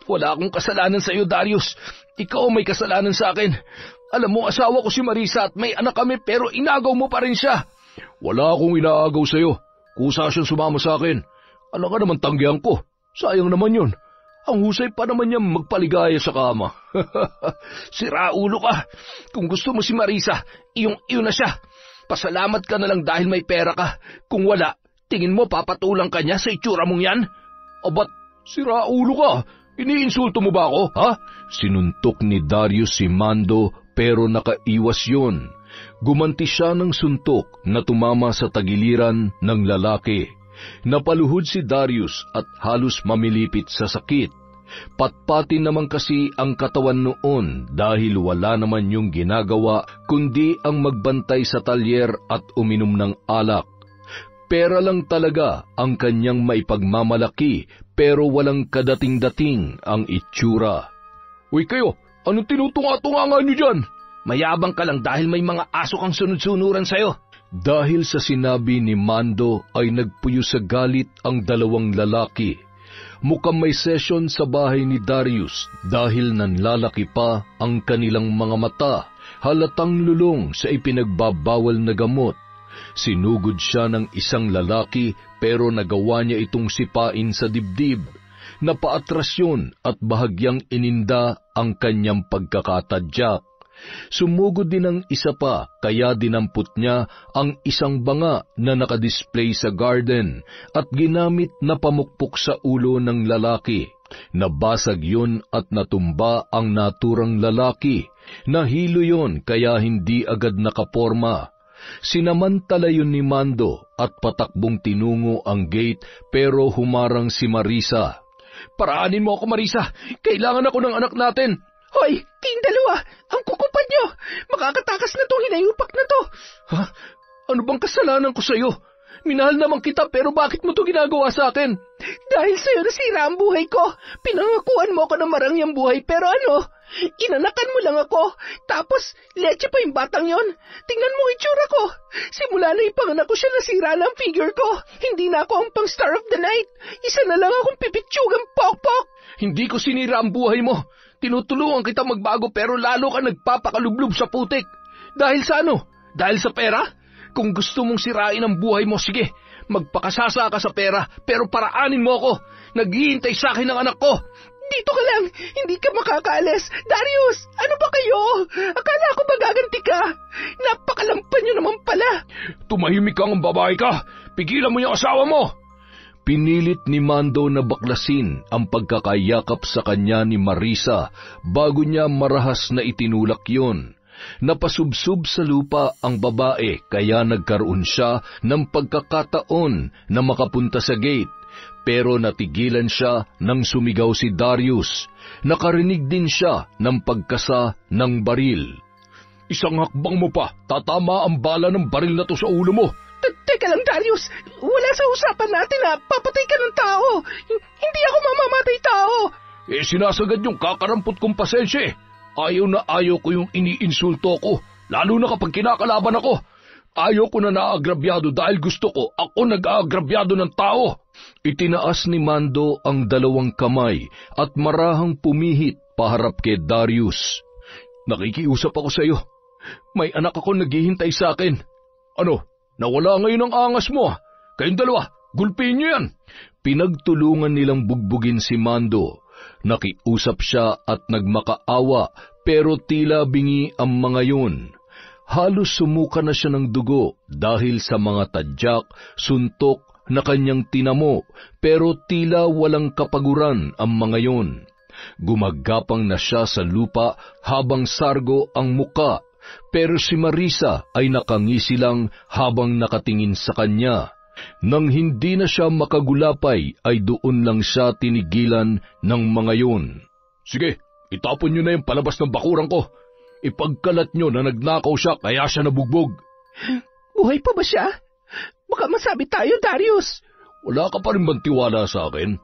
Wala akong kasalanan sa iyo, Darius. Ikaw may kasalanan sa akin. Alam mo, asawa ko si Marisa at may anak kami pero inagaw mo pa rin siya. Wala akong inaagaw sa iyo. Kusa siyang sumama sa akin. Ano ka naman tanggihan ko? Sayang naman yun. Ang husay pa naman niyang magpaligaya sa kama. Sira ulo ka. Kung gusto mo si Marisa, iyong na siya. Pasalamat ka na lang dahil may pera ka. Kung wala, tingin mo papatulang ka niya sa itsura mong yan? O ba't sira ulo ka? Iniinsulto mo ba ako, ha? Sinuntok ni Darius si Mando pero nakaiwas yun. Gumanti siya ng suntok na tumama sa tagiliran ng lalaki. Napaluhod si Darius at halos mamilipit sa sakit. Patpatin naman kasi ang katawan noon dahil wala naman yung ginagawa kundi ang magbantay sa talyer at uminom ng alak. Pera lang talaga ang kanyang maipagmamalaki pero walang kadating-dating ang itsura. Uy kayo, anong tinutunga-tunga niyo dyan? Mayabang ka lang dahil may mga aso kang sunod-sunuran sa'yo. Dahil sa sinabi ni Mando ay nagpuyo sa galit ang 2 lalaki. Mukhang may session sa bahay ni Darius dahil nanlalaki pa ang kanilang mga mata, halatang lulong sa ipinagbabawal na gamot. Sinugod siya ng isang lalaki pero nagawa niya itong sipain sa dibdib. Napaatras yun at bahagyang ininda ang kanyang pagkakatadyak. Sumugod din ang isa pa, kaya dinampot niya ang isang banga na nakadisplay sa garden at ginamit na pamukpok sa ulo ng lalaki. Nabasag yun at natumba ang naturang lalaki. Nahilo yun kaya hindi agad nakaporma. Sinamantala yun ni Mando at patakbong tinungo ang gate pero humarang si Marisa. Paraanin mo ako, Marisa. Kailangan ako ng anak natin. Hoy, kayong dalawa, ang kukupan nyo. Makakatakas na tong hinayupak na to. Ha? Ano bang kasalanan ko sa'yo? Minahal naman kita pero bakit mo to ginagawa sa akin? Dahil sa'yo nasira ang buhay ko. Pinangakuan mo ako ng marangyang buhay pero ano? Inanakan mo lang ako. Tapos, leche pa yung batang yon. Tingnan mo itsura ko. Simula na ipanganak ko siya nasira na ang figure ko. Hindi na ako ang pang star of the night. Isa na lang akong pipitsugang pokpok. Hindi ko sinira ang buhay mo. Tinutulungan kita magbago pero lalo ka nagpapakalublob sa putik. Dahil sa ano? Dahil sa pera? Kung gusto mong sirain ang buhay mo, sige, magpakasasa ka sa pera pero paraanin mo ako. Naghihintay sa akin ang anak ko. Dito ka lang, hindi ka makakaalis. Darius, ano ba kayo? Akala ko magaganti ka. Napakalampan nyo naman pala. Tumahimik kang babae ka. Pigilan mo yung asawa mo. Pinilit ni Mando na baklasin ang pagkakayakap sa kanya ni Marisa bago niya marahas na itinulak yon. Napasubsob sa lupa ang babae kaya nagkaroon siya ng pagkakataon na makapunta sa gate. Pero natigilan siya nang sumigaw si Darius. Nakarinig din siya ng pagkasa ng baril. Isang hakbang mo pa, tatama ang bala ng baril na to sa ulo mo. Teka lang, Darius. Wala sa usapan natin na papatay ka ng tao. Hindi ako mamamatay tao. Sinasagad yung kakarampot kong pasensya. Ayaw na ayaw ko yung iniinsulto ko, lalo na kapag kinakalaban ako. Ayaw ko na naagrabyado dahil gusto ko ako nag-aagrabyado ng tao. Itinaas ni Mando ang dalawang kamay at marahang pumihit paharap kay Darius. Nakikiusap ako sa iyo. May anak ako naghihintay sa akin. Ano? Nawala ngayon ang angas mo. Kayong dalawa, gulpin niyo yan. Pinagtulungan nilang bugbugin si Mando. Nakiusap siya at nagmakaawa pero tila bingi ang mga yun. Halos sumuka na siya ng dugo dahil sa mga tadyak, suntok na kanyang tinamo pero tila walang kapaguran ang mga yun. Gumagapang na siya sa lupa habang sargo ang muka. Pero si Marisa ay nakangisi lang habang nakatingin sa kanya. Nang hindi na siya makagulapay ay doon lang siya tinigilan ng mga yun. Sige, itapon niyo na yung palabas ng bakuran ko. Ipagkalat niyo na nagnakaw siya kaya siya nabugbog. Buhay pa ba siya? Baka masabi tayo, Darius. Wala ka pa rin bang tiwala sa akin?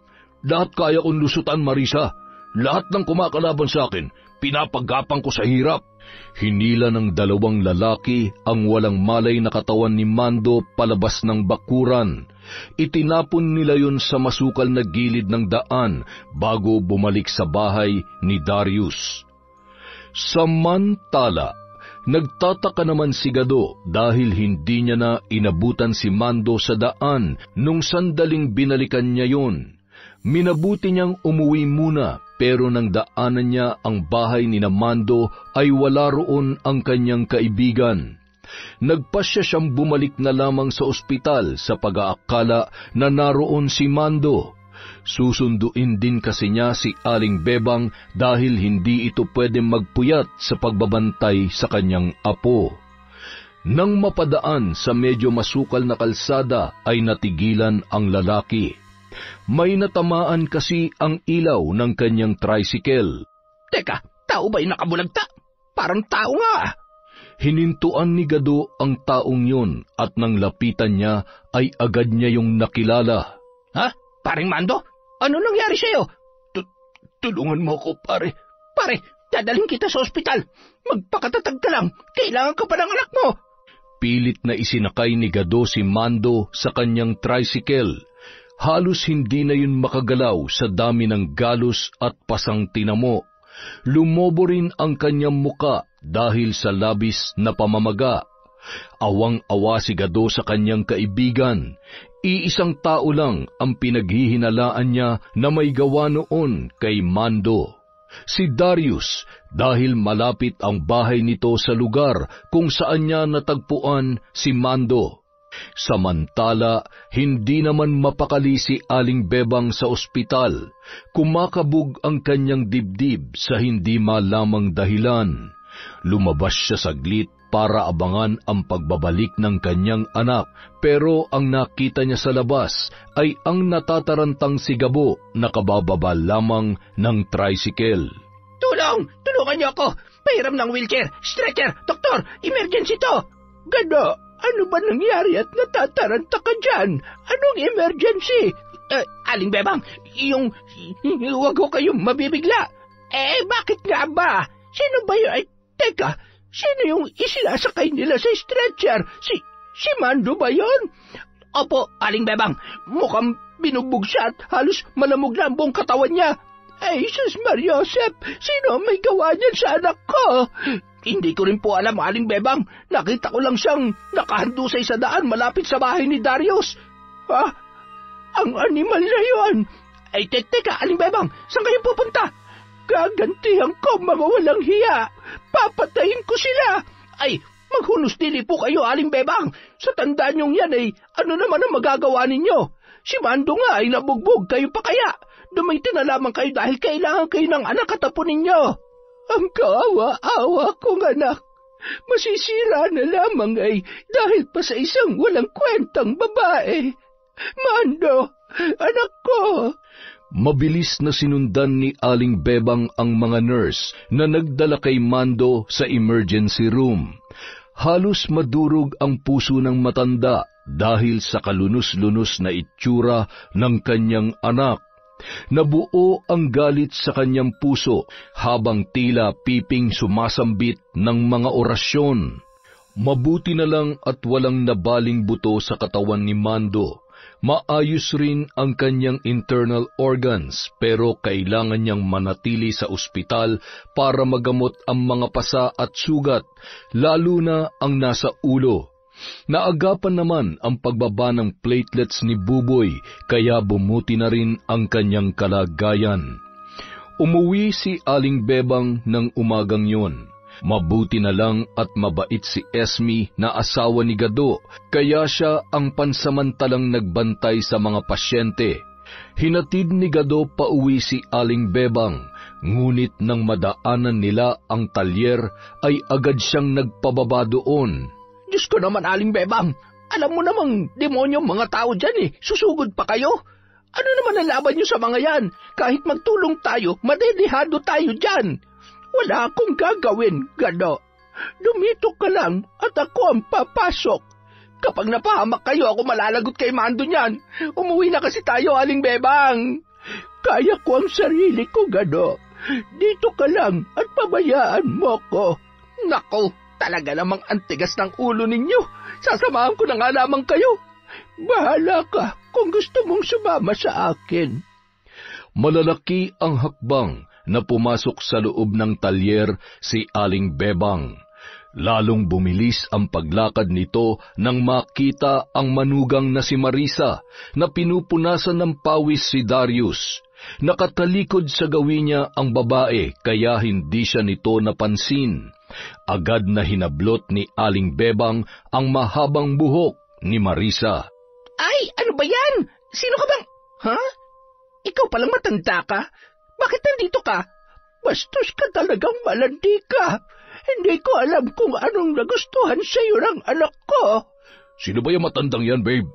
Lahat kaya kong lusutan, Marisa. Lahat ng kumakalaban sa akin, pinapagapang ko sa hirap. Hinila ng dalawang lalaki ang walang malay na katawan ni Mando palabas ng bakuran. Itinapon nila yon sa masukal na gilid ng daan bago bumalik sa bahay ni Darius. Samantala, nagtataka naman si Gado dahil hindi niya na inabutan si Mando sa daan nung sandaling binalikan niya yon. Minabuti niyang umuwi muna pero nang daanan niya ang bahay ni Mando ay wala roon ang kanyang kaibigan. Nagpasya siyang bumalik na lamang sa ospital sa pag-aakala na naroon si Mando. Susunduin din kasi niya si Aling Bebang dahil hindi ito pwedeng magpuyat sa pagbabantay sa kanyang apo. Nang mapadaan sa medyo masukal na kalsada ay natigilan ang lalaki. May natamaan kasi ang ilaw ng kanyang tricycle. Teka, tao ba yung nakabulagta? Parang tao nga. Hinintuan ni Gado ang taong yun at nang lapitan niya ay agad niya yung nakilala. Ha? Paring Mando? Ano nangyari sa'yo? Tulungan mo ako, pare. Pare, dadalhin kita sa ospital. Magpakatatag ka lang. Kailangan ka pa ng anak mo. Pilit na isinakay ni Gado si Mando sa kanyang tricycle. Halos hindi na yun makagalaw sa dami ng galos at pasang tinamo. Lumobo rin ang kanyang muka dahil sa labis na pamamaga. Awang-awa si Gado sa kanyang kaibigan. Iisang tao lang ang pinaghihinalaan niya na may gawa noon kay Mando. Si Darius dahil malapit ang bahay nito sa lugar kung saan niya natagpuan si Mando. Samantala, hindi naman mapakali si Aling Bebang sa ospital. Kumakabog ang kanyang dibdib sa hindi malamang dahilan. Lumabas siya saglit para abangan ang pagbabalik ng kanyang anak, pero ang nakita niya sa labas ay ang natatarantang si Gabo na kabababa lamang ng tricycle. Tulong! Tulungan niyo ako! Pahiram ng wheelchair, stretcher, doktor, emergency to! Gado, ano ba nangyari at natataranta ka dyan? Anong emergency? Aling Bebang, huwag ko kayong mabibigla. Bakit nga ba? Sino ba yun? Teka, sino yung isinasakay nila sa stretcher? Si Mando ba yun? Opo, Aling Bebang, mukhang binubog siya at halos malamog na ang buong katawan niya. Ay, sus Mariosep, sino may gawa niyan sa anak ko? Hindi ko rin po alam, Aling Bebang. Nakita ko lang siyang nakahandusay sa daan malapit sa bahay ni Darius. Ha? Ang animal na yun! Ay, teka, Aling Bebang, saan kayo pupunta? Gagantihan ko, mga walang hiya. Papatayin ko sila. Ay, maghunos dili po kayo, Aling Bebang. Sa tandaan niyong yan ay, ano naman ang magagawa ninyo? Si Mando nga ay nabugbog, kayo pa kaya? Dumayti na lamang kayo dahil kailangan kayo ng anak at apo ninyo. Ang kaawa-awa kong anak. Masisira na lamang ay dahil pa sa isang walang kwentang babae. Mando, anak ko. Mabilis na sinundan ni Aling Bebang ang mga nurse na nagdala kay Mando sa emergency room. Halos madurog ang puso ng matanda dahil sa kalunos-lunos na itsura ng kanyang anak. Nabuo ang galit sa kanyang puso habang tila piping sumasambit ng mga orasyon. Mabuti na lang at walang nabaling buto sa katawan ni Mando. Maayos rin ang kanyang internal organs pero kailangan niyang manatili sa ospital para magamot ang mga pasa at sugat, lalo na ang nasa ulo. Naagapan naman ang pagbaba ng platelets ni Buboy kaya bumuti na rin ang kanyang kalagayan. Umuwi si Aling Bebang ng umagang yon. Mabuti na lang at mabait si Esme na asawa ni Gado, kaya siya ang pansamantalang nagbantay sa mga pasyente. Hinatid ni Gado pauwi si Aling Bebang, ngunit nang madaanan nila ang talyer ay agad siyang nagpababa doon. Diyos ko naman, Aling Bebang, alam mo namang demonyo mga tao dyan susugod pa kayo. Ano naman ang laban niyo sa mga yan? Kahit magtulong tayo, madedehado tayo dyan. Wala akong gagawin, Gado. Dumito ka lang at ako ang papasok. Kapag napahamak kayo, ako malalagot kay Mando niyan. Umuwi na kasi tayo, Aling Bebang. Kaya ko ang sarili ko, Gado. Dito ka lang at pabayaan mo ko. Nako, talaga namang antigas ng ulo ninyo. Sasamahan ko na nga lamang kayo. Bahala ka kung gusto mong sumama sa akin. Malalaki ang hakbang na pumasok sa loob ng talyer si Aling Bebang. Lalong bumilis ang paglakad nito nang makita ang manugang na si Marisa na pinupunasan ng pawis si Darius. Nakatalikod sa gawin niya ang babae kaya hindi siya nito napansin. Agad na hinablot ni Aling Bebang ang mahabang buhok ni Marisa. Ay, ano ba yan? Sino ka bang... Ha? Ikaw palang matanda ka? Bakit nandito ka? Bastos ka talagang malandi ka. Hindi ko alam kung anong nagustuhan sa'yo ng anak ko. Sino ba yung matandang yan, babe?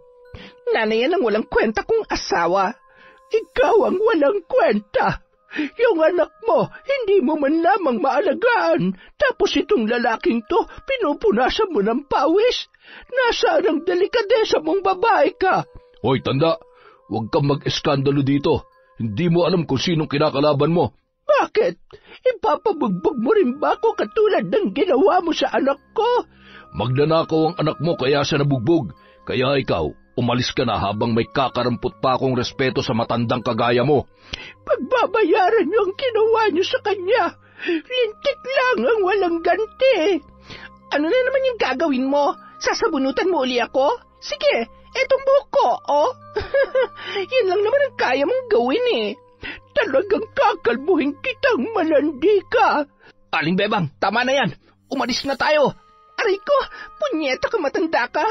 Nanay yan ang walang kwenta kong asawa. Ikaw ang walang kwenta. Yung anak mo, hindi mo man lamang maalagaan. Tapos itong lalaking to, pinupunasan mo ng pawis. Nasaan ang delikadesa mong babae ka? Hoy, tanda, huwag kang mag-eskandalo dito. Hindi mo alam kung sinong kinakalaban mo. Bakit? Ipapabugbog mo rin ba ako katulad ng ginawa mo sa anak ko? Magnanakaw ang anak mo kaya siya nabugbog. Kaya ikaw, umalis ka na habang may kakarampot pa akong respeto sa matandang kagaya mo. Pagbabayaran niyo ang ginawa niyo sa kanya. Lintik lang ang walang ganti. Ano na naman yung gagawin mo? Sasabunutan mo uli ako? Sige, etong buhok ko, oh. Yan lang naman ang kaya mong gawin Talagang kakalbuhin kitang malandi ka. Aling Bebang, tama na yan. Umalis na tayo. Aray ko, punyeta ka, matanda ka.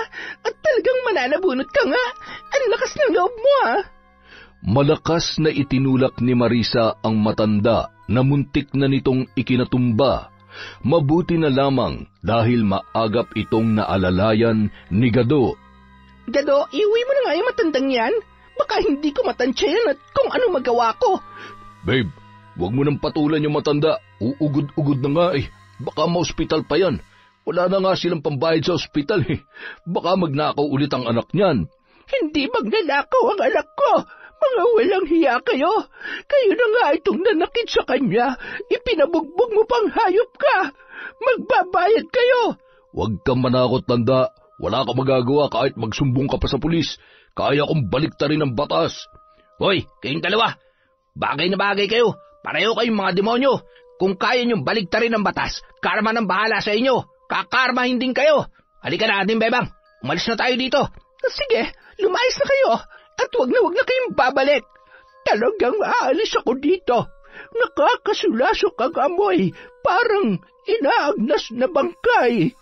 At talagang mananabunot ka nga. Ang lakas ng loob mo, ah. Malakas na itinulak ni Marisa ang matanda na muntik na nitong ikinatumba. Mabuti na lamang dahil maagap itong naalalayan ni Gado. Gado, iuwi mo na nga yung matandang yan. Baka hindi ko matansya yan at kung ano magawa ko. Babe, huwag mo nang patulan yung matanda. Uugod-ugod na nga eh. Baka ma-hospital pa yan. Wala na nga silang pambayad sa ospital eh. Baka magnakaw ulit ang anak niyan. Hindi magnanakaw ang anak ko. Mga walang hiya kayo. Kayo na nga itong nanakit sa kanya. Ipinabugbog mo pang hayop ka. Magbabayad kayo. Huwag kang manakot, tanda. Wala ka magagawa kahit magsumbong ka pa sa pulis. Kaya kong baliktarin ang batas. Hoy, kayong dalawa. Bagay na bagay kayo. Pareho kayong mga demonyo. Kung kaya niyong baliktarin ang batas, karma ng bahala sa inyo. Kakarmahin din kayo. Halika na, Aling Bebang. Umalis na tayo dito. Sige, lumayas na kayo. At wag na kayong babalik. Talagang aalis ako dito. Nakakasulasok ang amoy. Parang inaagnas na bangkay.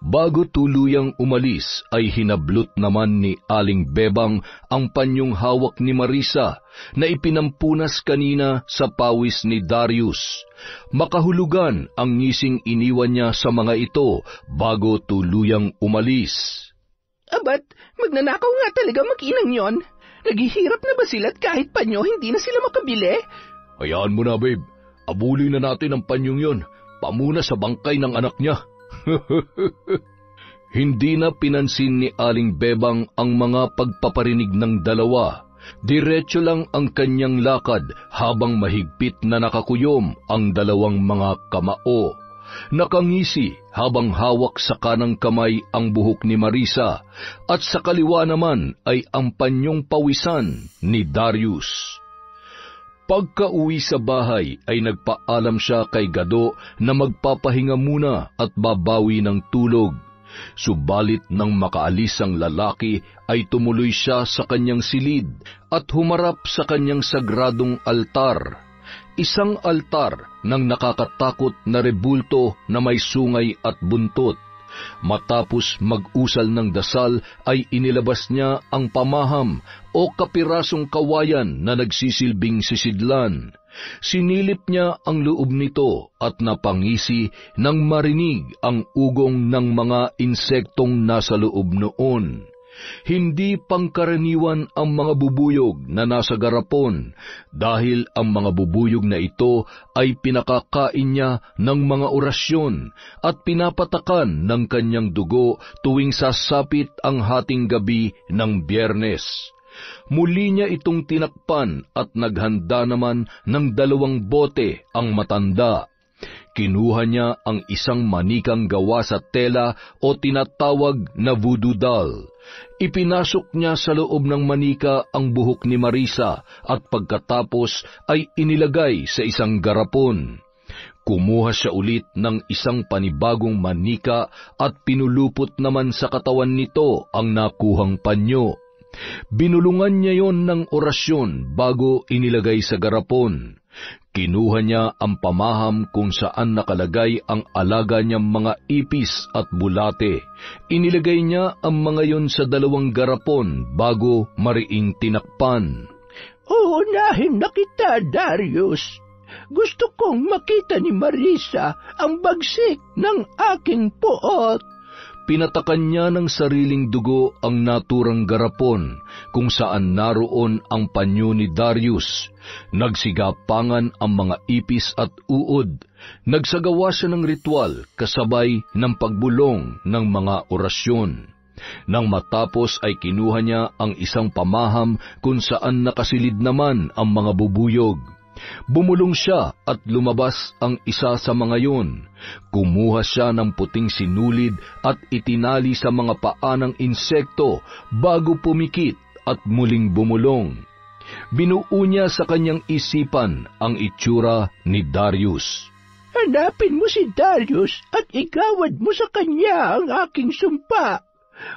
Bago tuluyang umalis ay hinablot naman ni Aling Bebang ang panyong hawak ni Marisa na ipinampunas kanina sa pawis ni Darius. Makahulugan ang ngising iniwan niya sa mga ito bago tuluyang umalis. Abat, magnanakaw nga talaga mag-inang yon. Naghihirap na ba sila at kahit panyo hindi na sila makabili? Hayaan mo na, babe. Abulin na natin ang panyong yon. Pamuna sa bangkay ng anak niya. Hindi na pinansin ni Aling Bebang ang mga pagpaparinig ng dalawa. Diretso lang ang kanyang lakad habang mahigpit na nakakuyom ang dalawang mga kamao. Nakangisi habang hawak sa kanang kamay ang buhok ni Marisa at sa kaliwa naman ay ang panyong pawisan ni Darius. Pagka-uwi sa bahay ay nagpaalam siya kay Gado na magpapahinga muna at babawi ng tulog. Subalit nang makaalis ang lalaki ay tumuloy siya sa kanyang silid at humarap sa kanyang sagradong altar. Isang altar ng nakakatakot na rebulto na may sungay at buntot. Matapos mag-usal ng dasal ay inilabas niya ang pamaham o kapirasong kawayan na nagsisilbing sisidlan. Sinilip niya ang loob nito at napangisi nang marinig ang ugong ng mga insektong nasa loob noon. Hindi pangkaraniwan ang mga bubuyog na nasa garapon dahil ang mga bubuyog na ito ay pinakakain niya ng mga orasyon at pinapatakan ng kanyang dugo tuwing sasapit ang hating gabi ng Biyernes. Muli niya itong tinakpan at naghanda naman ng 2 bote ang matanda. Kinuha niya ang isang manikang gawa sa tela o tinatawag na voodoo doll. Ipinasok niya sa loob ng manika ang buhok ni Marisa at pagkatapos ay inilagay sa isang garapon. Kumuha siya ulit ng isang panibagong manika at pinulupot naman sa katawan nito ang nakuhang panyo. Binulungan niya yon ng orasyon bago inilagay sa garapon. Kinuha niya ang pamaham kung saan nakalagay ang alaga niyang mga ipis at bulate. Inilagay niya ang mga yon sa 2 garapon bago mariing tinakpan. Uunahin na kita, Darius. Gusto kong makita ni Marisa ang bagsik ng aking puot. Pinatakan niya ng sariling dugo ang naturang garapon kung saan naroon ang panyo ni Darius. Nagsigapangan ang mga ipis at uod. Nagsagawa siya ng ritual kasabay ng pagbulong ng mga orasyon. Nang matapos ay kinuha niya ang isang pamaham kung saan nakasilid naman ang mga bubuyog. Bumulong siya at lumabas ang isa sa mga yun. Kumuha siya ng puting sinulid at itinali sa mga paa ng insekto bago pumikit at muling bumulong. Binuo niya sa kanyang isipan ang itsura ni Darius. Hanapin mo si Darius at igawad mo sa kanya ang aking sumpa.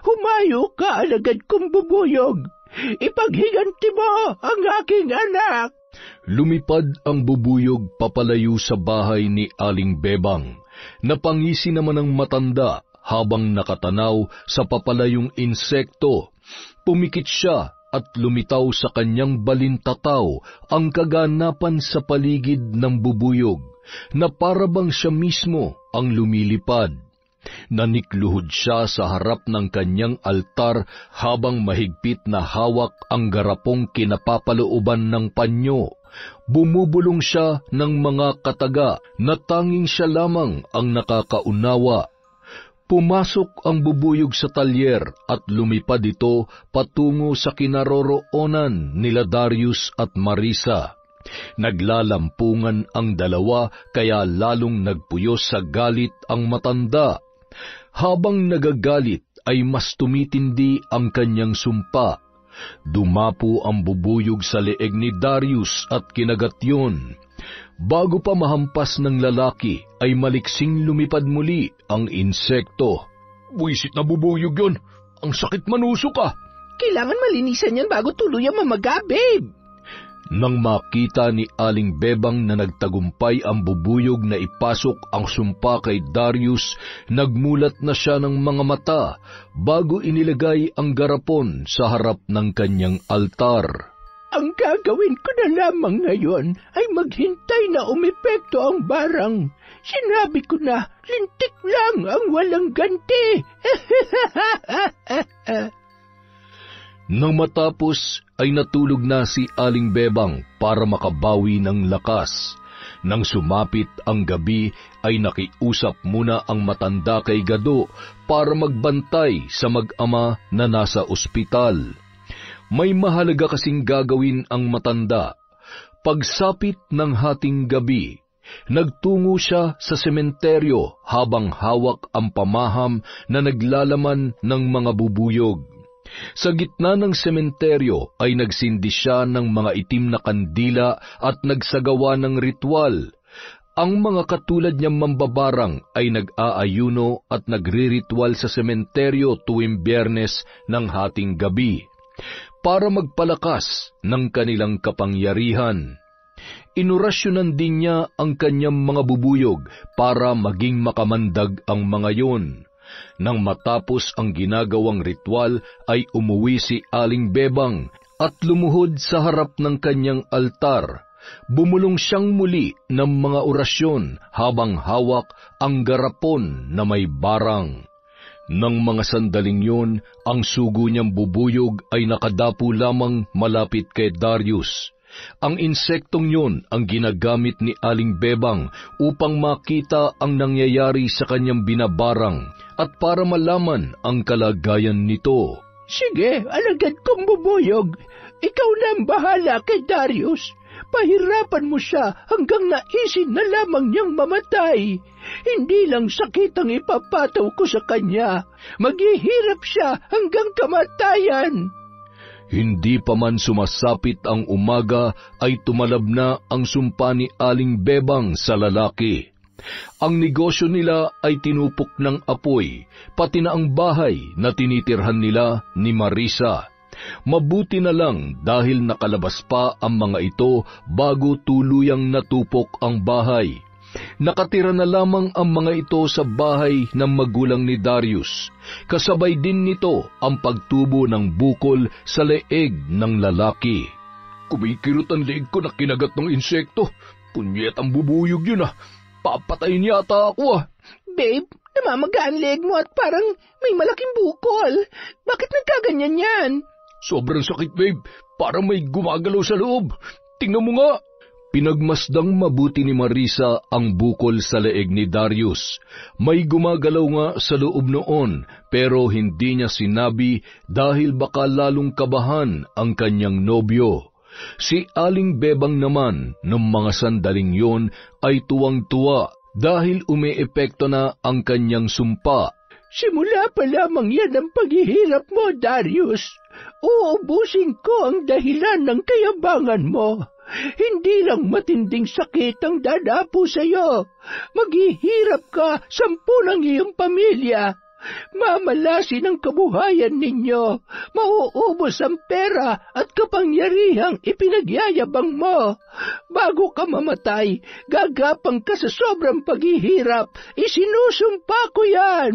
Humayo ka, alagad kong bubuyog. Ipaghiganti mo ang aking anak. Lumipad ang bubuyog papalayo sa bahay ni Aling Bebang. Napangisi naman ang matanda habang nakatanaw sa papalayong insekto. Pumikit siya at lumitaw sa kanyang balintataw ang kaganapan sa paligid ng bubuyog, na parabang siya mismo ang lumilipad. Nanikluhod siya sa harap ng kanyang altar habang mahigpit na hawak ang garapong kinapapalooban ng panyo. Bumubulong siya ng mga kataga na tanging siya lamang ang nakakaunawa. Pumasok ang bubuyog sa talyer at lumipad ito patungo sa kinaroroonan nila Darius at Marisa. Naglalampungan ang dalawa kaya lalong nagpuyos sa galit ang matanda. Habang nagagalit ay mas tumitindi ang kanyang sumpa. Dumapo ang bubuyog sa leeg ni Darius at kinagat yun. Bago pa mahampas ng lalaki ay maliksing lumipad muli ang insekto. "Buwisit na bubuyog yun! Ang sakit manusok ka!" Kailangan malinisan yan bago tuluyang mamaga, babe. Nang makita ni Aling Bebang na nagtagumpay ang bubuyog na ipasok ang sumpa kay Darius, nagmulat na siya ng mga mata bago inilagay ang garapon sa harap ng kanyang altar. Ang gagawin ko na lamang ngayon ay maghintay na umepekto ang barang. Sinabi ko na, lintik lang ang walang ganti. Nang matapos ay natulog na si Aling Bebang para makabawi ng lakas. Nang sumapit ang gabi ay nakiusap muna ang matanda kay Gado para magbantay sa mag-ama na nasa ospital. May mahalaga kasing gagawin ang matanda. Pagsapit ng hating gabi, nagtungo siya sa sementeryo habang hawak ang pamaham na naglalaman ng mga bubuyog. Sa gitna ng sementeryo ay nagsindi siya ng mga itim na kandila at nagsagawa ng ritual. Ang mga katulad niyang mambabarang ay nag-aayuno at nagriritual sa sementeryo tuwing Biyernes ng hating gabi para magpalakas ng kanilang kapangyarihan. Inorasyonan din niya ang kanyang mga bubuyog para maging makamandag ang mga yon. Nang matapos ang ginagawang ritual ay umuwi si Aling Bebang at lumuhod sa harap ng kanyang altar. Bumulong siyang muli ng mga orasyon habang hawak ang garapon na may barang. Nang mga sandaling yun, ang sugo niyang bubuyog ay nakadapo lamang malapit kay Darius. Ang insektong yun ang ginagamit ni Aling Bebang upang makita ang nangyayari sa kanyang binabarang at para malaman ang kalagayan nito. Sige, alagad kong bubuyog. Ikaw na ang bahala kay Darius. Pahirapan mo siya hanggang naisin na lamang niyang mamatay. Hindi lang sakit ang ipapataw ko sa kanya. Maghihirap siya hanggang kamatayan. Hindi pa man sumasapit ang umaga ay tumalab na ang sumpa ni Aling Bebang sa lalaki. Ang negosyo nila ay tinupok ng apoy, pati na ang bahay na tinitirhan nila ni Marisa. Mabuti na lang dahil nakalabas pa ang mga ito bago tuluyang natupok ang bahay. Nakatira na lamang ang mga ito sa bahay ng magulang ni Darius. Kasabay din nito ang pagtubo ng bukol sa leeg ng lalaki. Kumikirot ang leeg ko na kinagat ng insekto. Punyet ang bubuyog yun ah. Papatayin yata ako ah. Babe, namamaga ang leeg mo at parang may malaking bukol. Bakit nagkaganyan yan? Sobrang sakit, babe. Parang may gumagalaw sa loob. Tingnan mo nga. Pinagmasdang mabuti ni Marisa ang bukol sa leeg ni Darius. May gumagalaw nga sa loob noon, pero hindi niya sinabi dahil baka lalong kabahan ang kanyang nobyo. Si Aling Bebang naman, noong mga sandaling yon, ay tuwang-tuwa dahil umeepekto na ang kanyang sumpa. Simula pa lamang yan ang paghihirap mo, Darius. Uubusin ko ang dahilan ng kayabangan mo. Hindi lang matinding sakit ang dadapo sa iyo. Maghihirap ka 10 ng iyong pamilya. mamalasin ang kabuhayan ninyo, mauubos ang pera at kapangyarihang ipinagyayabang mo. Bago ka mamatay, gagapang ka sa sobrang paghihirap, isinusumpa ko yan.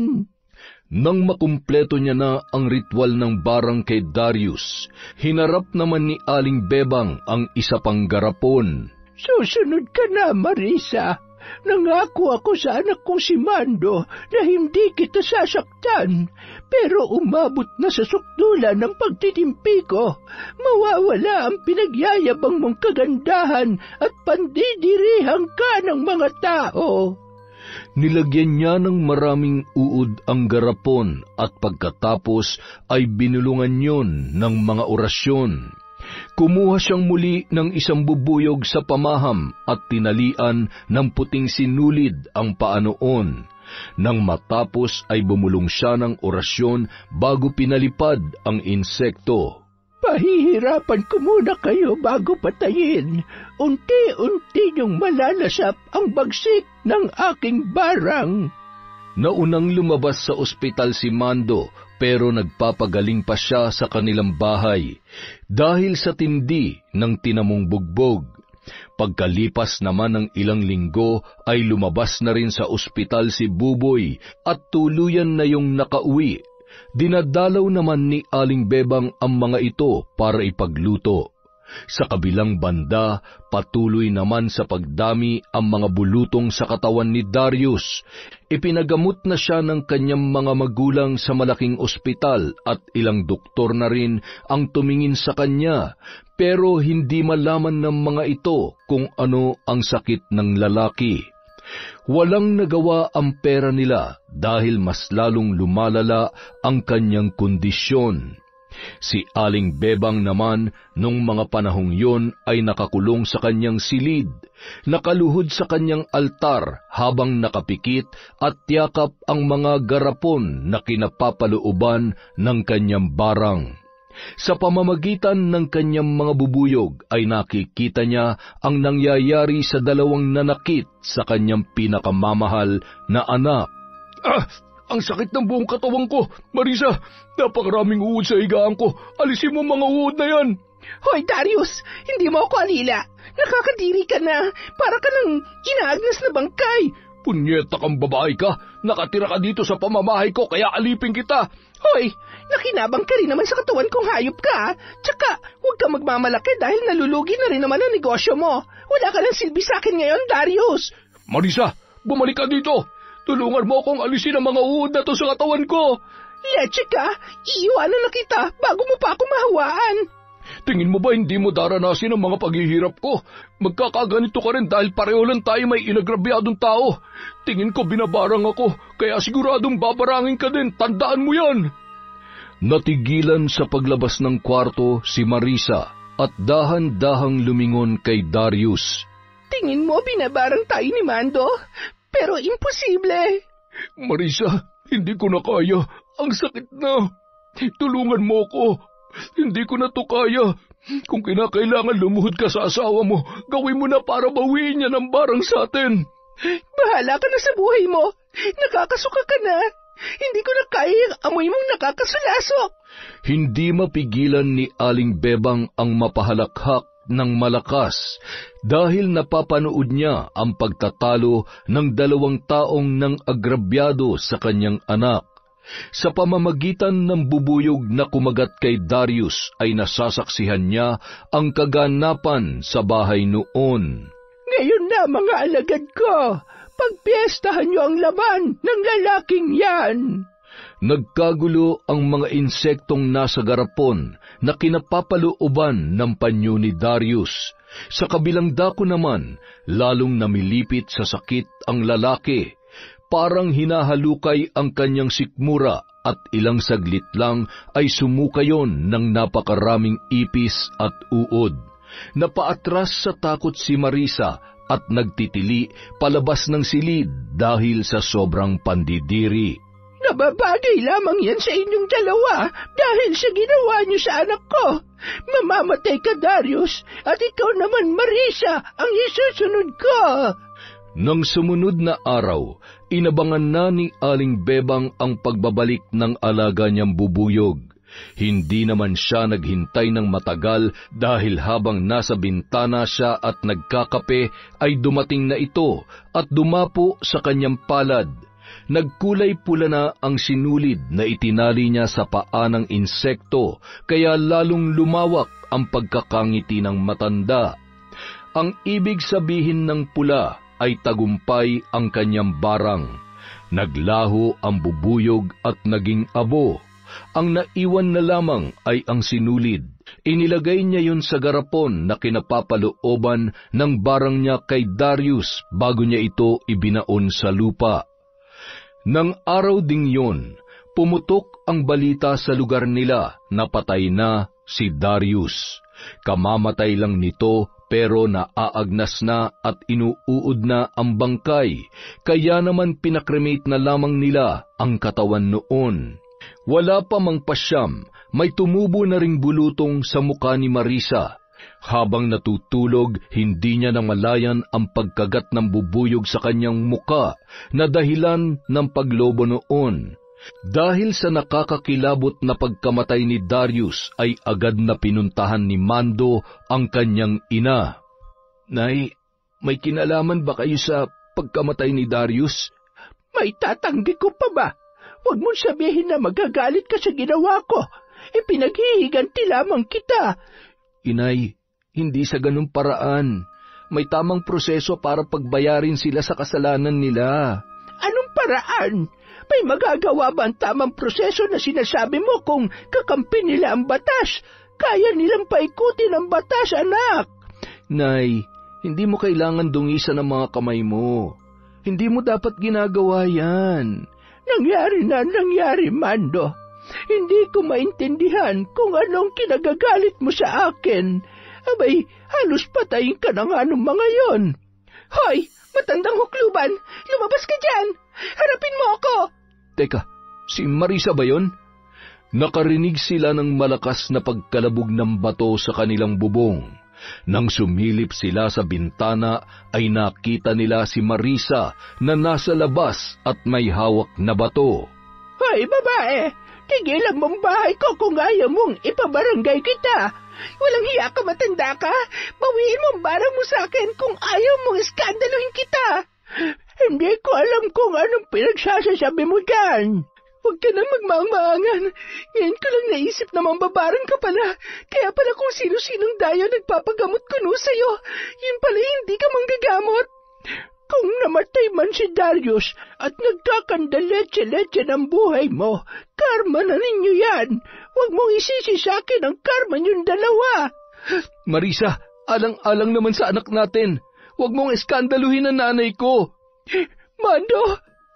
Nang makumpleto niya na ang ritual ng barang kay Darius, hinarap naman ni Aling Bebang ang isa pang garapon. Susunod ka na, Marisa. Nangako ako sa anak kong si Mando na hindi kita sasaktan, pero umabot na sa sukdulan ng pagtitimpi ko. Mawawala ang pinagyayabang mong kagandahan at pandidirihan ka ng mga tao. Nilagyan niya ng maraming uod ang garapon at pagkatapos ay binulungan yon ng mga orasyon. Kumuha siyang muli ng isang bubuyog sa pamaham at tinalian ng puting sinulid ang paa noon. Nang matapos ay bumulong siya ng orasyon bago pinalipad ang insekto. Pahihirapan ko muna kayo bago patayin. Unti-unti niyong malalasap ang bagsik ng aking barang. Naunang lumabas sa ospital si Mando, pero nagpapagaling pa siya sa kanilang bahay dahil sa tindi ng tinamong bugbog. Pagkalipas naman ng ilang linggo ay lumabas na rin sa ospital si Buboy at tuluyan na yung nakauwi. Dinadalaw naman ni Aling Bebang ang mga ito para ipagluto. Sa kabilang banda, patuloy naman sa pagdami ang mga bulutong sa katawan ni Darius. Ipinagamot na siya ng kanyang mga magulang sa malaking ospital at ilang doktor na rin ang tumingin sa kanya, pero hindi malaman ng mga ito kung ano ang sakit ng lalaki. Walang nagawa ang pera nila dahil mas lalong lumalala ang kanyang kondisyon. Si Aling Bebang naman nung mga panahong yon ay nakakulong sa kanyang silid, nakaluhod sa kanyang altar habang nakapikit at yakap ang mga garapon na kinapapalooban ng kanyang barang. Sa pamamagitan ng kanyang mga bubuyog ay nakikita niya ang nangyayari sa dalawang nanakit sa kanyang pinakamamahal na anak. Ang sakit ng buong katawan ko, Marisa. Napakaraming uod sa higaan ko. Alisin mo mga uod na yan. Hoy, Darius, hindi mo ako alila. Nakakadiri ka na. Para ka ng inaagnas na bangkay. Punyeta kang babae ka. Nakatira ka dito sa pamamahay ko, kaya alipin kita. Hoy, nakinabang ka rin naman sa katawan kong hayop ka. Tsaka, huwag ka magmamalaki dahil nalulugi na rin naman ang negosyo mo. Wala ka ng silbi sa akin ngayon, Darius. Marisa, bumalik ka dito. Tulungan mo akong alisin ang mga uod na to sa katawan ko. Leche ka, iiwanan na kita bago mo pa ako mahawaan. Tingin mo ba hindi mo daranasin ang mga paghihirap ko? Magkakaganito ka rin dahil pareho lang tayo may inagrabyadong tao. Tingin ko binabarang ako, kaya siguradong babarangin ka din. Tandaan mo yan. Natigilan sa paglabas ng kwarto si Marisa at dahan-dahang lumingon kay Darius. Tingin mo binabarang tayo ni Mando? Pero imposible. Marisa, hindi ko na kaya. Ang sakit na. Tulungan mo ko. Hindi ko na to kaya. Kung kinakailangan lumuhod ka sa asawa mo, gawin mo na para bawiin niya ng barang sa atin. Bahala ka na sa buhay mo. Nakakasuka ka na. Hindi ko na kaya yung amoy mong nakakasulasok. Hindi mapigilan ni Aling Bebang ang mapahalakhak ng malakas dahil napapanood niya ang pagtatalo ng dalawang taong nang agrabyado sa kanyang anak. Sa pamamagitan ng bubuyog na kumagat kay Darius ay nasasaksihan niya ang kaganapan sa bahay noon. Ngayon na mga alagad ko, pagpiestahan niyo ang laban ng lalaking yan. Nagkagulo ang mga insektong nasa garapon na kinapapalooban ng panyo ni Darius. Sa kabilang dako naman, lalong namilipit sa sakit ang lalaki. Parang hinahalukay ang kanyang sikmura at ilang saglit lang ay sumukayon ng napakaraming ipis at uod. Napaatras sa takot si Marisa at nagtitili palabas ng silid dahil sa sobrang pandidiri. Nababagay lamang yan sa inyong dalawa dahil sa ginawa niyo sa anak ko. Mamamatay ka, Darius, at ikaw naman, Marisa, ang isusunod ko. Nang sumunod na araw, Inabangan na ni Aling Bebang ang pagbabalik ng alaga niyang bubuyog. Hindi naman siya naghintay ng matagal dahil habang nasa bintana siya at nagkakape ay dumating na ito at dumapo sa kanyang palad. Nagkulay pula na ang sinulid na itinali niya sa paa ng insekto kaya lalong lumawak ang pagkakangiti ng matanda. Ang ibig sabihin ng pula ay tagumpay ang kanyang barang. Naglaho ang bubuyog at naging abo. Ang naiwan na lamang ay ang sinulid. Inilagay niya yun sa garapon na kinapapalooban ng barang niya kay Darius bago niya ito ibinaon sa lupa. Nang araw ding yun, pumutok ang balita sa lugar nila na patay na si Darius. Kamamatay lang nito pero naaagnas na at inuuod na ang bangkay, kaya naman pinakremate na lamang nila ang katawan noon. Wala pa mang pasyam, may tumubo na ring bulutong sa muka ni Marisa. Habang natutulog, hindi niya namalayan ang pagkagat ng bubuyog sa kanyang muka na dahilan ng paglobo noon. Dahil sa nakakakilabot na pagkamatay ni Darius ay agad na pinuntahan ni Mando ang kanyang ina. Nay, may kinalaman ba kayo sa pagkamatay ni Darius? May tatanggi ko pa ba? Huwag mong sabihin na magagalit ka sa ginawa ko. Pinaghihiganti lamang kita. Inay, hindi sa ganung paraan. May tamang proseso para pagbayarin sila sa kasalanan nila. Anong paraan? May magagawa ba ang tamang proseso na sinasabi mo kung kakampi nila ang batas? Kaya nilang paikutin ang batas, anak. Nay, hindi mo kailangan dungisan ang mga kamay mo. Hindi mo dapat ginagawa yan. Nangyari, Mando. Hindi ko maintindihan kung anong kinagagalit mo sa akin. Abay, halos patayin ka na nga ng mga yon. Hoy, matandang hukluban! Lumabas ka dyan! Harapin mo ako! Teka, si Marisa ba yon? Nakarinig sila ng malakas na pagkalabog ng bato sa kanilang bubong. Nang sumilip sila sa bintana ay nakita nila si Marisa na nasa labas at may hawak na bato. Hoy, babae! Tigilan mong bahay ko kung ayaw mong ipabarangay kita. Walang hiya ka, matanda ka. Bawiin mo ang barang mo sa akin kung ayaw mong iskandaluhin kita. Hindi ko alam kung anong pinagsasasabi mo dyan. Huwag ka na magmamaangan. Ngayon ko lang naisip na mambabarang ka pala. Kaya pala kung sino-sinong dayo nagpapagamot kuno sa'yo, yun pala hindi ka manggagamot. Kung namatay man si Darius at nagkakandaletse-letse ng buhay mo, karma na ninyo yan. Huwag mong isisi sa akin ang karma niyong dalawa. Marisa, alang-alang naman sa anak natin. Huwag mong eskandaluhin ang nanay ko. Mando,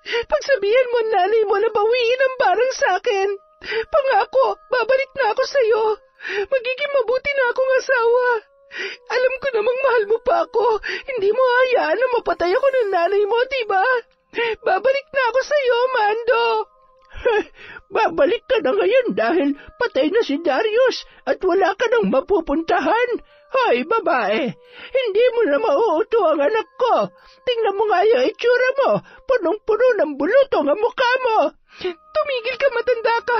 pagsabihan mo nanay mo na bawiin ang barang sa akin. Pangako, babalik na ako sa'yo. Magiging mabuti na akong asawa. Alam ko namang mahal mo pa ako. Hindi mo hayaan na mapatay ako ng nanay mo, diba? Babalik na ako sa'yo, Mando. Babalik ka na ngayon dahil patay na si Darius at wala ka nang mapupuntahan. Hoy, babae, hindi mo na mauuto ang anak ko. Tingnan mo nga yung itsura mo. Punong-puno ng bulutong ang mukha mo. Tumigil ka, matanda ka.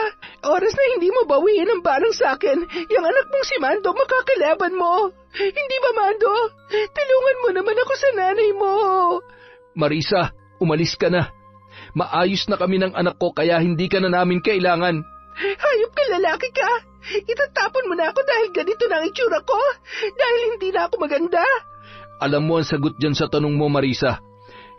Oras na hindi mo bawiin ang barang sa akin. Yung anak mong si Mando, makakalaban mo. Hindi ba, Mando? Tulungan mo naman ako sa nanay mo. Marisa, umalis ka na. Maayos na kami ng anak ko kaya hindi ka na namin kailangan. Hayop ka, lalaki ka. Itatapon mo na ako dahil ganito na ang itsura ko? Dahil hindi na ako maganda? Alam mo ang sagot dyan sa tanong mo, Marisa.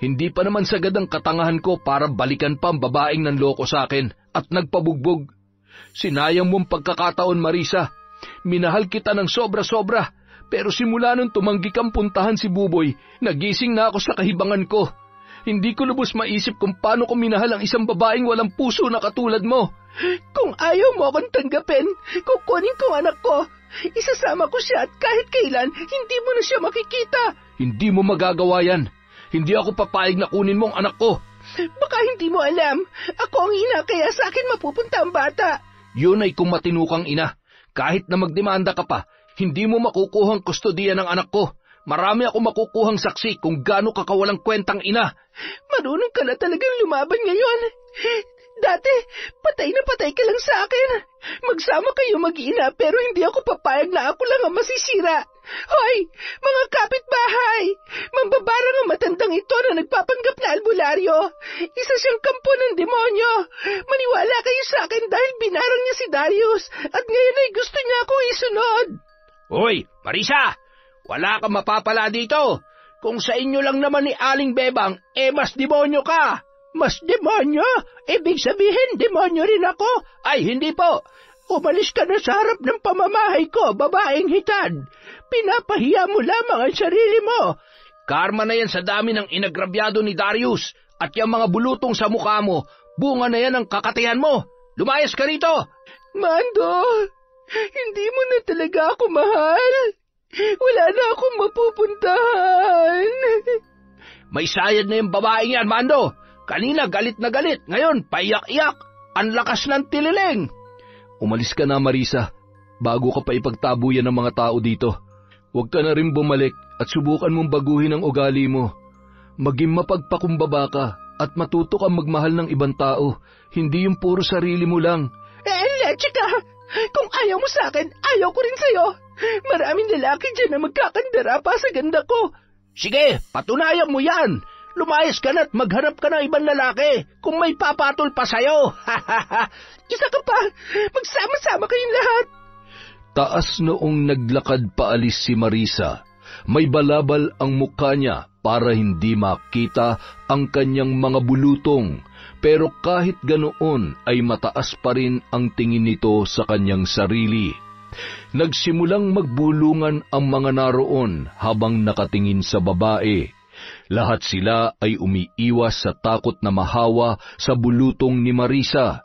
Hindi pa naman sagad ang katangahan ko para balikan pa ang babaeng nanloko sa akin at nagpabugbog. Sinayang mong pagkakataon, Marisa. Minahal kita ng sobra-sobra, pero simula nung tumanggi kang puntahan si Buboy, nagising na ako sa kahibangan ko. Hindi ko lubos maisip kung paano ko minahal ang isang babaeng walang puso na katulad mo. Kung ayaw mo akong tanggapin, kukunin ko ang anak ko. Isasama ko siya at kahit kailan, hindi mo na siya makikita. Hindi mo magagawa yan. Hindi ako papayag na kunin mo ang anak ko. Baka hindi mo alam. Ako ang ina kaya sa akin mapupunta ang bata. Yun ay kung matinukang ina. Kahit na magdemanda ka pa, hindi mo makukuhang kustodiya ng anak ko. Marami ako makukuhang saksi kung gaano ka kawalang kwentang ina. Marunong ka na talagang lumaban ngayon. Dati, patay na patay ka lang sa akin. Magsama kayo mag-ina pero hindi ako papayag na ako lang ang masisira. Hoy, mga kapitbahay! Mambabarang ang matandang ito na nagpapanggap na albularyo. Isa siyang kampo ng demonyo. Maniwala kayo sa akin dahil binarang niya si Darius at ngayon ay gusto niya akong isunod. Hoy, Marisa! Wala kang mapapala dito. Kung sa inyo lang naman ni Aling Bebang, mas demonyo ka. Mas demonyo? Ibig sabihin, demonyo rin ako? Ay, hindi po. Umalis ka na sa harap ng pamamahay ko, babaeng hitad. Pinapahiya mo lamang ang sarili mo. Karma na yan sa dami ng inagrabyado ni Darius at yung mga bulutong sa mukha mo. Bunga na yan ang kakatihan mo. Lumayas ka rito. Mando, hindi mo na talaga ako mahal. Wala na akong mapupuntahan. May sayad na yung babaeng yan, Mando. Kanina galit na galit, ngayon paiyak-iyak. Ang lakas ng tililing. Umalis ka na, Marisa, bago ka pa ipagtabuyan ng mga tao dito. Huwag ka na rin bumalik at subukan mong baguhin ang ugali mo. Maging mapagpakumbaba ka at matuto kang magmahal ng ibang tao, hindi yung puro sarili mo lang. Leche ka! Kung ayaw mo sa akin, ayaw ko rin sa'yo. Maraming lalaki dyan na magkakandara pa sa ganda ko. Sige, patunayan mo yan. Lumayas ka na at maghanap ka ng ibang lalaki kung may papatol pa sa'yo. Isa ka pa, magsama-sama kayong lahat. Taas noong naglakad paalis si Marisa, may balabal ang mukha niya para hindi makita ang kanyang mga bulutong, pero kahit ganoon ay mataas pa rin ang tingin nito sa kanyang sarili. Nagsimulang magbulungan ang mga naroon habang nakatingin sa babae. Lahat sila ay umiiwas sa takot na mahawa sa bulutong ni Marisa.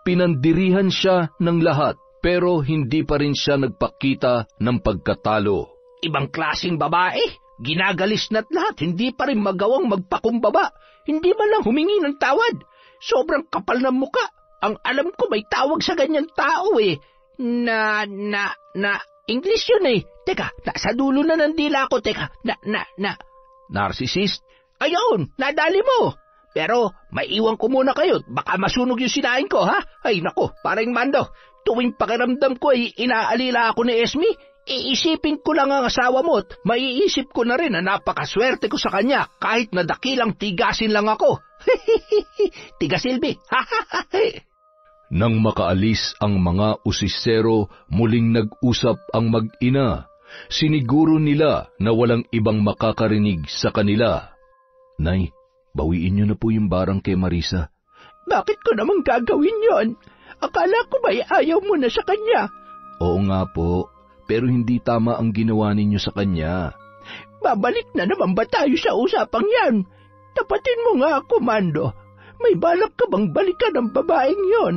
Pinandirihan siya ng lahat pero hindi pa rin siya nagpakita ng pagkatalo. Ibang klaseng babae, ginagalis na't lahat, hindi pa rin magawang magpakumbaba, hindi man lang humingi ng tawad. Sobrang kapal ng muka. Ang alam ko may tawag sa ganyan tao eh. English yun eh. Teka, nasa dulo na ng dila ko, Narcissist? Ayun, nadali mo. Pero, maiwan ko muna kayo, baka masunog yung sinain ko, ha? Ay, nako, parang Mando, tuwing pakiramdam ko ay inaalila ako ni Esme, iisipin ko lang ang asawa mo at maiisip ko na rin na napakaswerte ko sa kanya kahit na dakilang tigasin lang ako. Tigasilbi. Nang makaalis ang mga usisero, muling nag-usap ang mag-ina. Siniguro nila na walang ibang makakarinig sa kanila. Nay, bawiin niyo na po yung barang kay Marisa. Bakit ko namang gagawin yon? Akala ko ba'y ayaw mo na sa kanya? Oo nga po, pero hindi tama ang ginawa ninyo sa kanya. Babalik na naman ba tayo sa usapang yan? Tapatin mo nga ako, Mando. May balak ka bang balikan ang babaeng yon?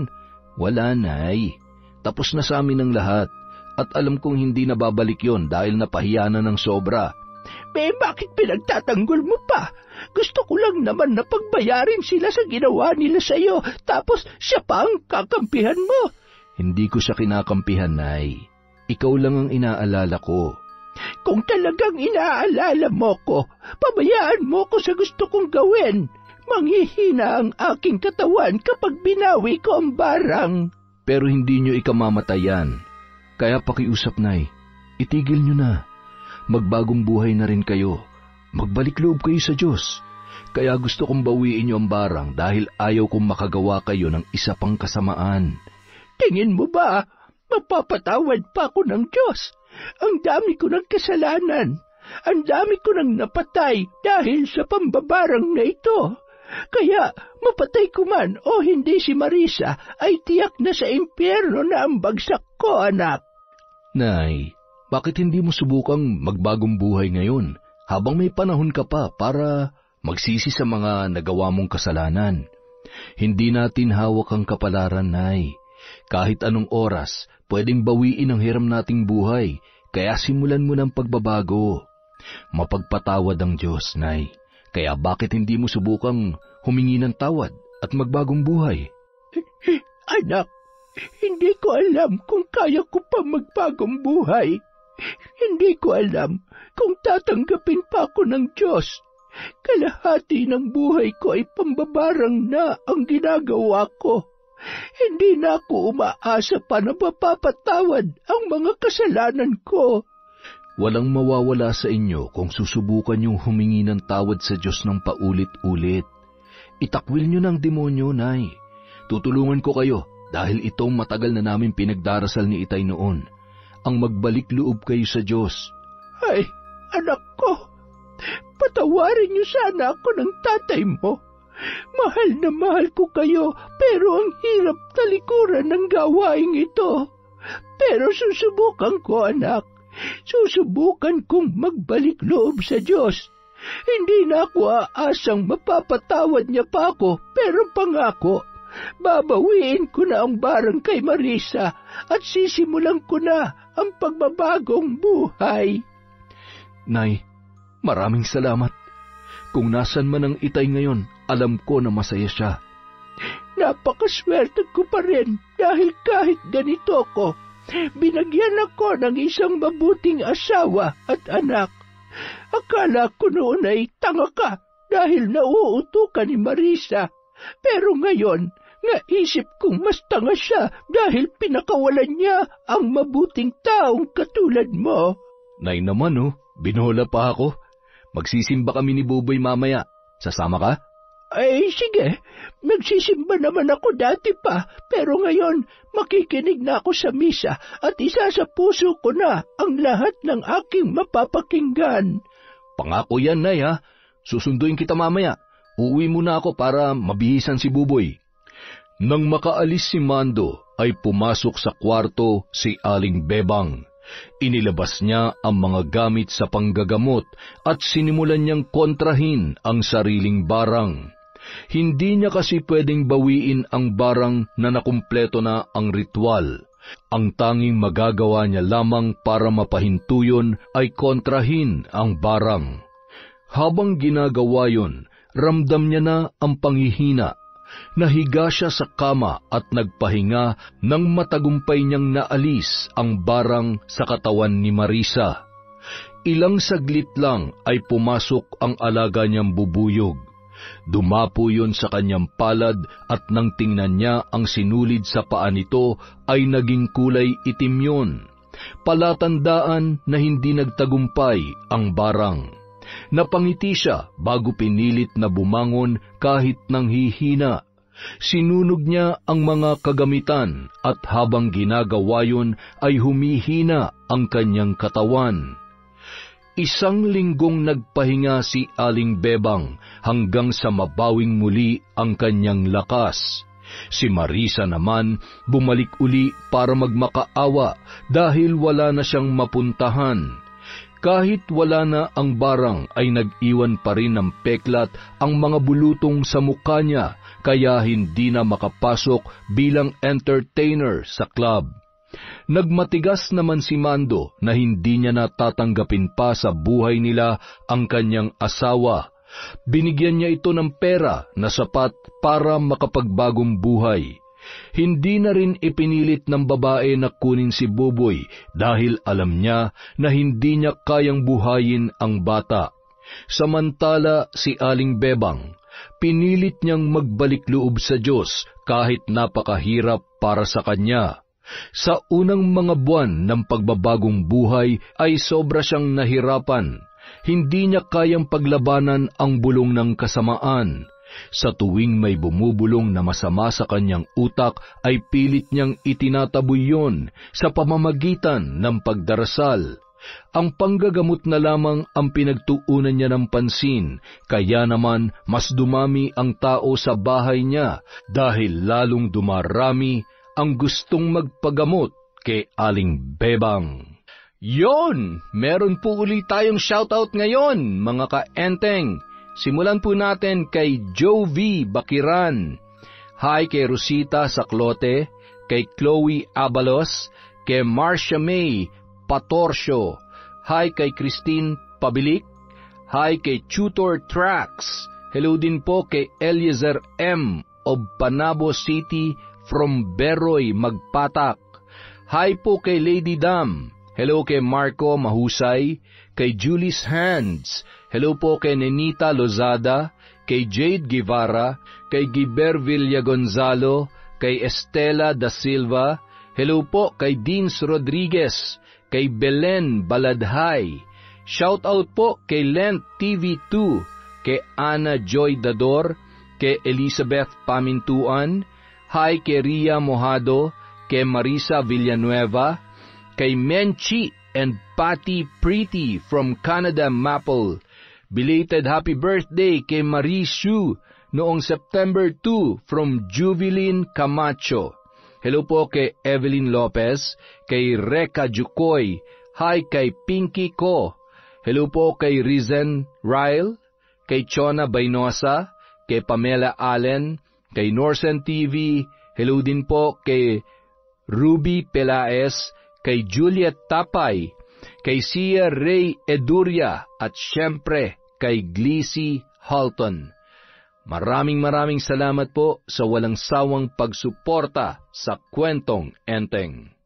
Wala, Nay. Tapos na sa amin ang lahat. At alam kong hindi na babalik yon dahil napahiya na ng sobra. Bakit pinagtatanggol mo pa? Gusto ko lang naman na pagbayarin sila sa ginawa nila sa'yo, tapos siya pa ang kakampihan mo. Hindi ko siya kinakampihan, Nay. Ikaw lang ang inaalala ko. Kung talagang inaalala mo ko, pabayaan mo ko sa gusto kong gawin. Manghihina ang aking katawan kapag binawi ko ang barang. Pero hindi nyo ikamamatayan. Kaya pakiusap, Nay, itigil nyo na. Magbagong buhay na rin kayo. Magbalik loob kayo sa Diyos. Kaya gusto kong bawiin nyo ang barang dahil ayaw kong makagawa kayo ng isa pang kasamaan. Tingin mo ba, mapapatawad pa ako ng Diyos? Ang dami ko ng kasalanan. Ang dami ko ng napatay dahil sa pambabarang na ito. Kaya mapatay ko man o hindi si Marisa ay tiyak na sa impyerno na ang bagsak ko, anak. Nay, bakit hindi mo subukang magbagong buhay ngayon habang may panahon ka pa para magsisi sa mga nagawa mong kasalanan? Hindi natin hawak ang kapalaran, Nay. Kahit anong oras, pwedeng bawiin ang hiram nating buhay, kaya simulan mo ng pagbabago. Mapagpatawad ang Diyos, Nay. Kaya bakit hindi mo subukang humingi ng tawad at magbagong buhay? Anak, hindi ko alam kung kaya ko pa magbagong buhay. Hindi ko alam kung tatanggapin pa ako ng Diyos, kalahati ng buhay ko ay pambabarang na ang ginagawa ko. Hindi na ako umaasa pa na mapapatawad ang mga kasalanan ko. Walang mawawala sa inyo kung susubukan niyong humingi ng tawad sa Diyos ng paulit-ulit. Itakwil niyo ng demonyo, Nay. Tutulungan ko kayo dahil itong matagal na namin pinagdarasal ni Itay noon. Ang magbalik loob kayo sa Diyos. Ay, anak ko, patawarin niyo sana ako ng tatay mo. Mahal na mahal ko kayo, pero ang hirap talikuran ng gawaing ito. Pero susubukan ko, anak. Susubukan kong magbalik loob sa Diyos. Hindi na ako aasang mapapatawad niya pa ako, pero pangako, babawiin ko na ang barang kay Marisa at sisimulan ko na ang pagbabagong buhay. Nay, maraming salamat. Kung nasan man ang Itay ngayon, alam ko na masaya siya. Napakaswerte ko pa rin dahil kahit ganito ko, binagyan ako ng isang mabuting asawa at anak. Akala ko noon ay tanga ka dahil nauutukan ni Marisa. Pero ngayon, naisip kong mas tanga siya dahil pinakawalan niya ang mabuting taong katulad mo. Nay naman binola pa ako. Magsisimba kami ni Buboy mamaya. Sasama ka? Ay, sige. Magsisimba naman ako dati pa, pero ngayon makikinig na ako sa misa at isa sa puso ko na ang lahat ng aking mapapakinggan. Pangako yan, Nay, ha? Susunduin kita mamaya. Uuwi muna ako para mabihisan si Buboy. Nang makaalis si Mando, ay pumasok sa kwarto si Aling Bebang. Inilabas niya ang mga gamit sa panggagamot at sinimulan niyang kontrahin ang sariling barang. Hindi niya kasi pwedeng bawiin ang barang na nakumpleto na ang ritual. Ang tanging magagawa niya lamang para mapahintuyon ay kontrahin ang barang. Habang ginagawa yon, ramdam niya na ang panghihina. Nahiga siya sa kama at nagpahinga nang matagumpay niyang naalis ang barang sa katawan ni Marisa. Ilang saglit lang ay pumasok ang alaga niyang bubuyog. Dumapo yun sa kanyang palad at nang tingnan niya ang sinulid sa paa nito ay naging kulay itim yun. Palatandaan na hindi nagtagumpay ang barang. Napangiti siya bago pinilit na bumangon kahit nang hihina. Sinunog niya ang mga kagamitan at habang ginagawa yun ay humihina ang kanyang katawan. Isang linggong nagpahinga si Aling Bebang hanggang sa mabawing muli ang kanyang lakas. Si Marisa naman bumalik uli para magmakaawa dahil wala na siyang mapuntahan. Kahit wala na ang barang ay nag-iwan pa rin ng peklat ang mga bulutong sa mukha niya kaya hindi na makapasok bilang entertainer sa club. Nagmatigas naman si Mando na hindi niya natatanggapin pa sa buhay nila ang kanyang asawa. Binigyan niya ito ng pera na sapat para makapagbagong buhay. Hindi na rin ipinilit ng babae na kunin si Buboy dahil alam niya na hindi niya kayang buhayin ang bata. Samantala si Aling Bebang, pinilit niyang magbalik loob sa Diyos kahit napakahirap para sa kanya. Sa unang mga buwan ng pagbabagong buhay ay sobra siyang nahirapan. Hindi niya kayang paglabanan ang bulong ng kasamaan. Sa tuwing may bumubulong na masama sa kanyang utak ay pilit niyang itinataboy yon sa pamamagitan ng pagdarasal. Ang panggagamot na lamang ang pinagtuunan niya ng pansin, kaya naman mas dumami ang tao sa bahay niya dahil lalong dumarami ang gustong magpagamot kay Aling Bebang. Yon! Meron po ulit tayong shoutout ngayon, mga kaenteng. Simulan po natin kay Joe V. Bakiran. Hi kay Rosita Saclote, kay Chloe Abalos, kay Marcia May Patorcio. Hi kay Christine Pabilik. Hi kay Tutor Trax. Hello din po kay Eliezer M. of Panabo City from Beroy, Magpatak. Hi po kay Lady Dam. Hello kay Marco Mahusay, kay Julie's Hands. Hello po kay Nenita Lozada, kay Jade Guevara, kay Giber Villagonzalo, kay Estela da Silva. Hello po kay Deans Rodriguez, kay Belen Baladhay. Shout out po kay Lent TV2, kay Ana Joy Dador, kay Elizabeth Pamintuan. Hi kay Ria Mojado, kay Marisa Villanueva, kay Menchi and Patty Pretty from Canada Maple. Belated happy birthday kay Marie Shu noong September 2 from Jubilin Camacho. Hello po kay Evelyn Lopez, kay Reka Jukoy. Hi kay Pinky Ko. Hello po kay Rizen Ryle, kay Chona Baynosa, kay Pamela Allen, kay Norsen TV. Hello din po kay Ruby Pelaez, kay Juliet Tapay, kay Sia Ray Eduria, at syempre kay Gleesy Halton. Maraming salamat po sa walang sawang pagsuporta sa Kwentong Enteng.